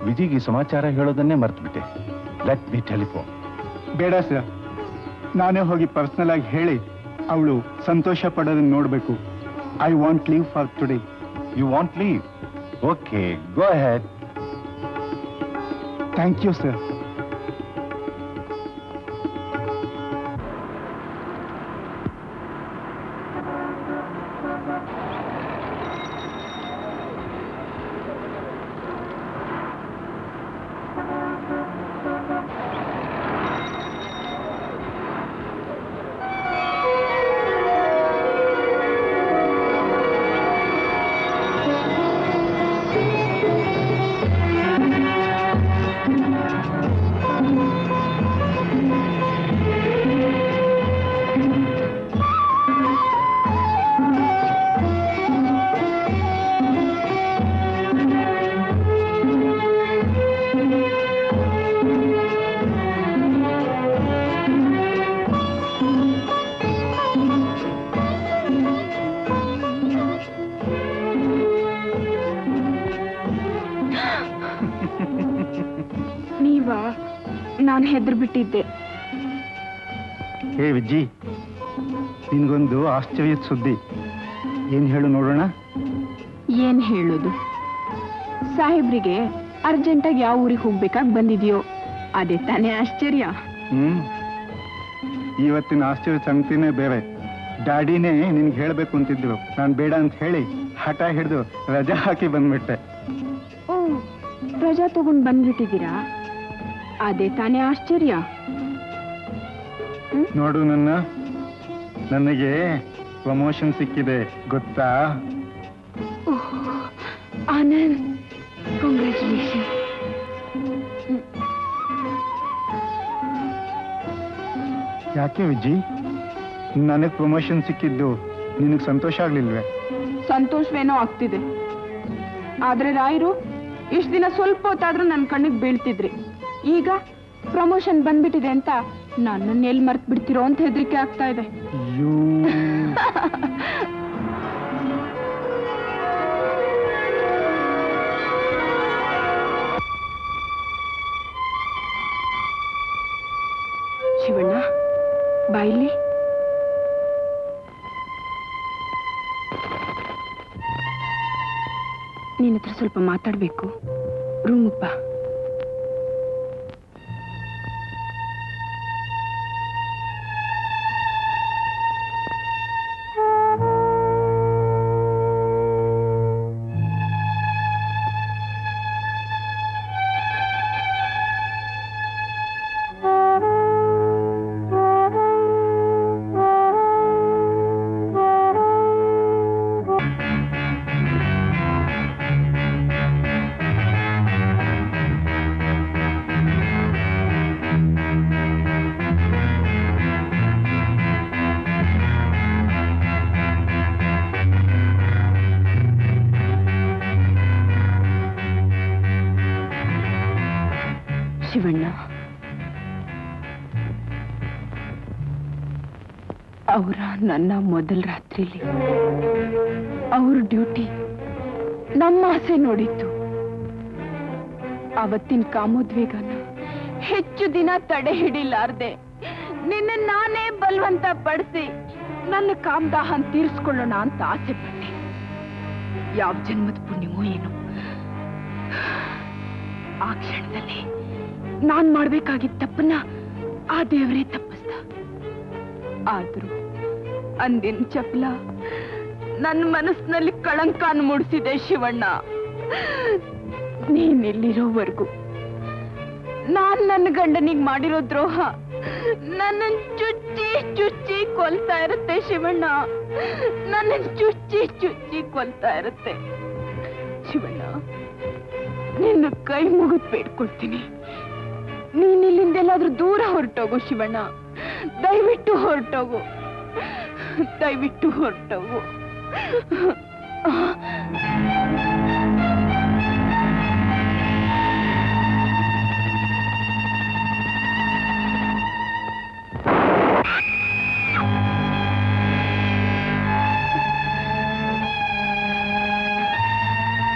ವಿಜಿಗೆ ಸಮಾಚಾರ ಹೇಳೋದನ್ನೇ ಮರ್ತ್ಬಿಟ್ಟೆ. Let me telephone. ಬೇಡ ಸರ್, ನಾನೇ ಹೋಗಿ ಪರ್ಸನಲ್ ಆಗಿ ಹೇಳಿ ಅವಳು ಸಂತೋಷ ಪಡೋದನ್ನ ನೋಡಬೇಕು. I want leave for today. You want leave? Okay, go ahead. Thank you sir. ನೀವಾ? ನಾನು ಹೆದರ್ ಬಿಟ್ಟಿದ್ದೆ. ಹೇ ವಿಜ್ಜಿ, ನಿನ್ಗೊಂದು ಆಶ್ಚರ್ಯದ ಸುದ್ದಿ. ಏನ್ ಹೇಳು ನೋಡೋಣ. ಏನ್ ಹೇಳೋದು? ಸಾಹೇಬ್ರಿಗೆ ಅರ್ಜೆಂಟಾಗಿ ಯಾವ ಊರಿಗೆ ಹೋಗ್ಬೇಕಾಗಿ ಬಂದಿದ್ಯೋ ಅದೇ ತಾನೇ ಆಶ್ಚರ್ಯ. ಇವತ್ತಿನ ಆಶ್ಚರ್ಯ ಸಂಗತಿನೇ ಬೇರೆ. ಡ್ಯಾಡಿನೇ ನಿನ್ಗೆ ಹೇಳ್ಬೇಕು ಅಂತಿದ್ರು, ನಾನು ಬೇಡ ಅಂತ ಹೇಳಿ ಹಠ ಹಿಡಿದು ರಜಾ ಹಾಕಿ ಬಂದ್ಬಿಟ್ಟೆ. ಓ, ರಜಾ ತಗೊಂಡ್ ಬಂದ್ಬಿಟ್ಟಿದ್ದೀರಾ? ಅದೇ ತಾನೇ ಆಶ್ಚರ್ಯ. ನೋಡು, ನನಗೆ ಪ್ರಮೋಷನ್ ಸಿಕ್ಕಿದೆ ಗೊತ್ತಾ? ಆನಂದ್, ಕಂಗ್ರ್ಯಾಚುಲೇಷನ್. ಯಾಕೆ ವಿಜ್ಜಿ, ನನಗೆ ಪ್ರಮೋಷನ್ ಸಿಕ್ಕಿದ್ದು ನಿನಗೆ ಸಂತೋಷ ಆಗ್ಲಿಲ್ವೇ? ಸಂತೋಷವೇನೋ ಆಗ್ತಿದೆ, ಆದ್ರೆ ರಾಯರು ಇಷ್ಟ ದಿನ ಸ್ವಲ್ಪ ಹೊತ್ತಾದ್ರೂ ನನ್ನ ಕಣ್ಣಿಗೆ ಬೀಳ್ತಿದ್ರಿ. ಈಗ ಪ್ರಮೋಷನ್ ಬಂದ್ಬಿಟ್ಟಿದೆ ಅಂತ ನನ್ನನ್ನು ಎಲ್ಲಿ ಮರ್ತ್ ಬಿಡ್ತಿರೋ ಅಂತ ಹೆದರಿಕೆ ಆಗ್ತಾ ಇದೆ. ಶಿವಣ್ಣ, ಬಾಯಿಲಿ. ನಿನ್ನ ಹತ್ರ ಸ್ವಲ್ಪ ಮಾತಾಡ್ಬೇಕು. ರೂಮಿಗೆ ಬಾ. ಶಿವಣ್ಣ, ಅವರ ನನ್ನ ಮೊದಲ ರಾತ್ರಿಲಿ ಅವ್ರ ಡ್ಯೂಟಿ ನಮ್ಮ ಆಸೆ ನೋಡಿತ್ತು. ಅವತ್ತಿನ ಕಾಮೋದ್ವೇಗನ ಹೆಚ್ಚು ದಿನ ತಡೆ ಹಿಡಿಲಾರ್ದೆ ನಿನ್ನ ನಾನೇ ಬಲವಂತ ಪಡಿಸಿ ನನ್ನ ಕಾಮದಾಹನ್ ತೀರಿಸ್ಕೊಳ್ಳೋಣ ಅಂತ ಆಸೆ ಪಟ್ಟೆ. ಯಾವ ಜನ್ಮದ ಪುಣ್ಯವೋ ಏನೋ, ಆ ಕ್ಷಣದಲ್ಲಿ ನಾನ್ ಮಾಡ್ಬೇಕಾಗಿದ್ದ ತಪ್ಪನ್ನ ಆ ದೇವರೇ ತಪ್ಪಿಸ್ದ. ಆದ್ರೂ ಅಂದಿನ ಚಪಲ ನನ್ನ ಮನಸ್ಸಿನಲ್ಲಿ ಕಳಂಕನ ಮೂಡಿಸಿದೆ. ಶಿವಣ್ಣ, ನೀನಿಲ್ಲಿರೋವರೆಗೂ ನಾನ್ ನನ್ನ ಗಂಡನಿಗೆ ಮಾಡಿರೋ ದ್ರೋಹ ನನ್ನ ಚುಚ್ಚಿ ಚುಚ್ಚಿ ಕೊಲ್ತಾ ಇರುತ್ತೆ. ಶಿವಣ್ಣ, ನನ್ನ ಚುಚ್ಚಿ ಚುಚ್ಚಿ ಕೊಲ್ತಾ ಇರುತ್ತೆ. ಶಿವಣ್ಣ, ನಿನ್ನ ಕೈ ಮುಗಿದು ಬೇಡ್ಕೊಳ್ತೀನಿ, ನೀನಿಲ್ಲಿಂದೆಲ್ಲಾದ್ರೂ ದೂರ ಹೊರಟೋಗು. ಶಿವಣ್ಣ, ದಯವಿಟ್ಟು ಹೊರಟೋಗು, ದಯವಿಟ್ಟು ಹೊರಟೋಗು.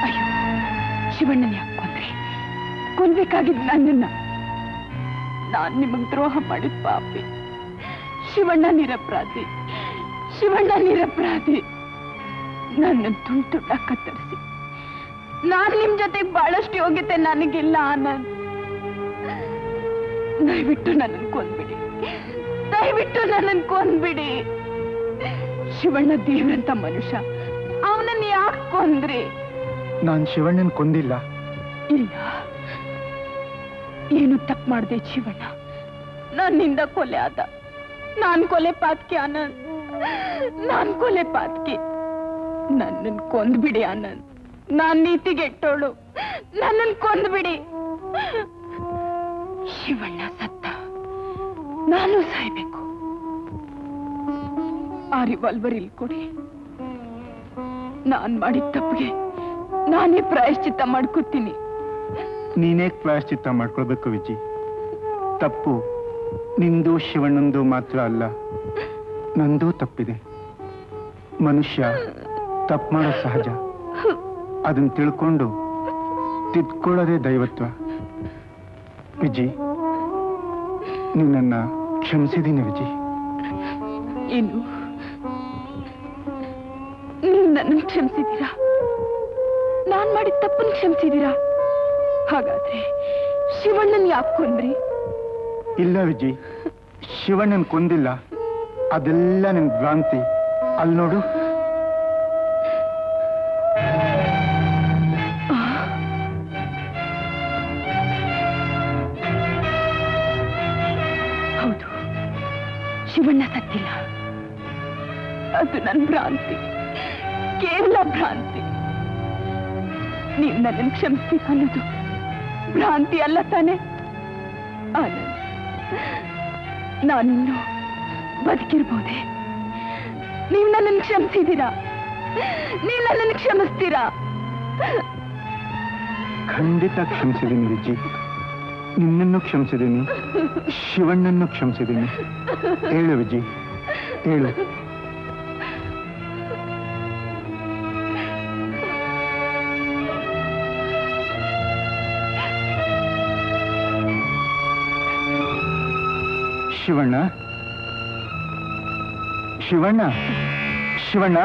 ಅಯ್ಯೋ, ಶಿವಣ್ಣನ ಯಾಕೆ ಕೊಂದ್ರೆ? ಕೊಲ್ಬೇಕಾಗಿದ್ದು ನನ್ನನ್ನ. ನಾನ್ ನಿಮಗ್ ದ್ರೋಹ ಮಾಡಿದ ಪಾಪಿ. ಶಿವಣ್ಣ ನಿರಪರಾಧಿ, ಶಿವಣ್ಣ ನಿರಪರಾಧಿ. ನನ್ನ ತುಂಡು ಕತ್ತರಿಸಿ ನಾನ್ ನಿಮ್ ಜೊತೆಗೆ ಬಹಳಷ್ಟು ಯೋಗ್ಯತೆ ನನಗಿಲ್ಲ. ಆನಂದ್, ದಯವಿಟ್ಟು ನನ್ನನ್ನು ಕೊಂದ್ಬಿಡಿ, ದಯವಿಟ್ಟು ನನ್ನನ್ನು ಕೊಂದ್ಬಿಡಿ. ಶಿವಣ್ಣ ದೇವ್ರಂತ ಮನುಷ್ಯ, ಅವನನ್ನ ಯಾಕೆ ಕೊಂದ್ರಿ? ನಾನ್ ಶಿವಣ್ಣನ್ ಕೊಂದಿಲ್ಲ. ಇಲ್ಲ, ಏನು ತಪ್ಪು ಮಾಡ್ದೆ ಶಿವಣ್ಣ. ನನ್ನಿಂದ ಕೊಲೆ ಆದ. ನಾನ್ ಕೊಲೆ ಪಾತ್ಕೆ ಆನಂದ್, ನಾನ್ ಕೊಲೆ ಪಾತ್ಕೆ. ನನ್ನನ್ನು ಕೊಂದ್ಬಿಡಿ ಆನಂದ್, ನಾನ್ ನೀತಿಗೆಟ್ಟೋಳು. ನನ್ನನ್ನು ಕೊಂದ್ಬಿಡಿ. ಶಿವಣ್ಣ ಸತ್ತ, ನಾನು ಸಾಯ್ಬೇಕು. ಆ ರಿವಾಲ್ವರ್ ಇಲ್ಲಿ ಕೊಡಿ. ನಾನ್ ಮಾಡಿದ ತಪ್ಪಿಗೆ ನಾನೇ ಪ್ರಾಯಶ್ಚಿತ್ತ ಮಾಡ್ಕೊತೀನಿ. ನೀನೇ ಪ್ರಾಯಶ್ಚಿತ್ತ ಮಾಡ್ಕೊಳ್ಬೇಕು ವಿಜಿ. ತಪ್ಪು ನಿಂದು ಶಿವಣ್ಣಂದು ಮಾತ್ರ ಅಲ್ಲ, ನಂದೂ ತಪ್ಪಿದೆ. ಮನುಷ್ಯ ತಪ್ಪು ಮಾಡೋ ಸಹಜ. ಅದನ್ನ ತಿಳ್ಕೊಂಡು ತಿದ್ಕೊಳ್ಳೋದೇ ದೈವತ್ವ. ವಿಜಿ, ನಿನ್ನನ್ನ ಕ್ಷಮಿಸಿದ್ದೀನಿ ವಿಜಿ. ಏನು ನೀವು ನನ್ನನ್ನು ಕ್ಷಮಿಸಿದ್ದೀರಾ? ನಾನ್ ಮಾಡಿದ ತಪ್ಪನ್ನು ಕ್ಷಮಿಸಿದ್ದೀರಾ? ಹಾಗಾದ್ರೆ ಶಿವಣ್ಣನ್ ಯಾಕೆ ಕೊಂದ್ರಿ? ಇಲ್ಲ ವಿಜಿ, ಶಿವಣ್ಣನ್ ಕೊಂದಿಲ್ಲ. ಅದೆಲ್ಲ ನಿನ್ ಭ್ರಾಂತಿ. ಅಲ್ಲಿ ನೋಡು. ಹೌದು, ಶಿವಣ್ಣ ಸತ್ತಿಲ್ಲ. ಅದು ನನ್ನ ಭ್ರಾಂತಿ, ಕೇವಲ ಭ್ರಾಂತಿ. ನೀವು ನನ್ನನ್ನು ಕ್ಷಮಿಸ್ತೀರ ಅನ್ನೋದು ಭ್ರಾಂತಿ ಅಲ್ಲ ತಾನೆ? ಆನಂದ್, ನಾನಿನ್ನು ಬದುಕಿರ್ಬೋದೆ. ನೀವು ನನ್ನನ್ನು ಕ್ಷಮಿಸಿದ್ದೀರಾ? ನೀವು ನನ್ನನ್ನು ಕ್ಷಮಿಸ್ತೀರಾ? ಖಂಡಿತ ಕ್ಷಮಿಸಿದ್ದೀನಿ ವಿಜಿ. ನಿನ್ನನ್ನು ಕ್ಷಮಿಸಿದ್ದೀನಿ, ಶಿವಣ್ಣನ್ನು ಕ್ಷಮಿಸಿದ್ದೀನಿ. ಹೇಳು ವಿಜಿ, ಹೇಳು. ಶಿವಣ್ಣ, ಶಿವಣ್ಣ, ಶಿವಣ್ಣ.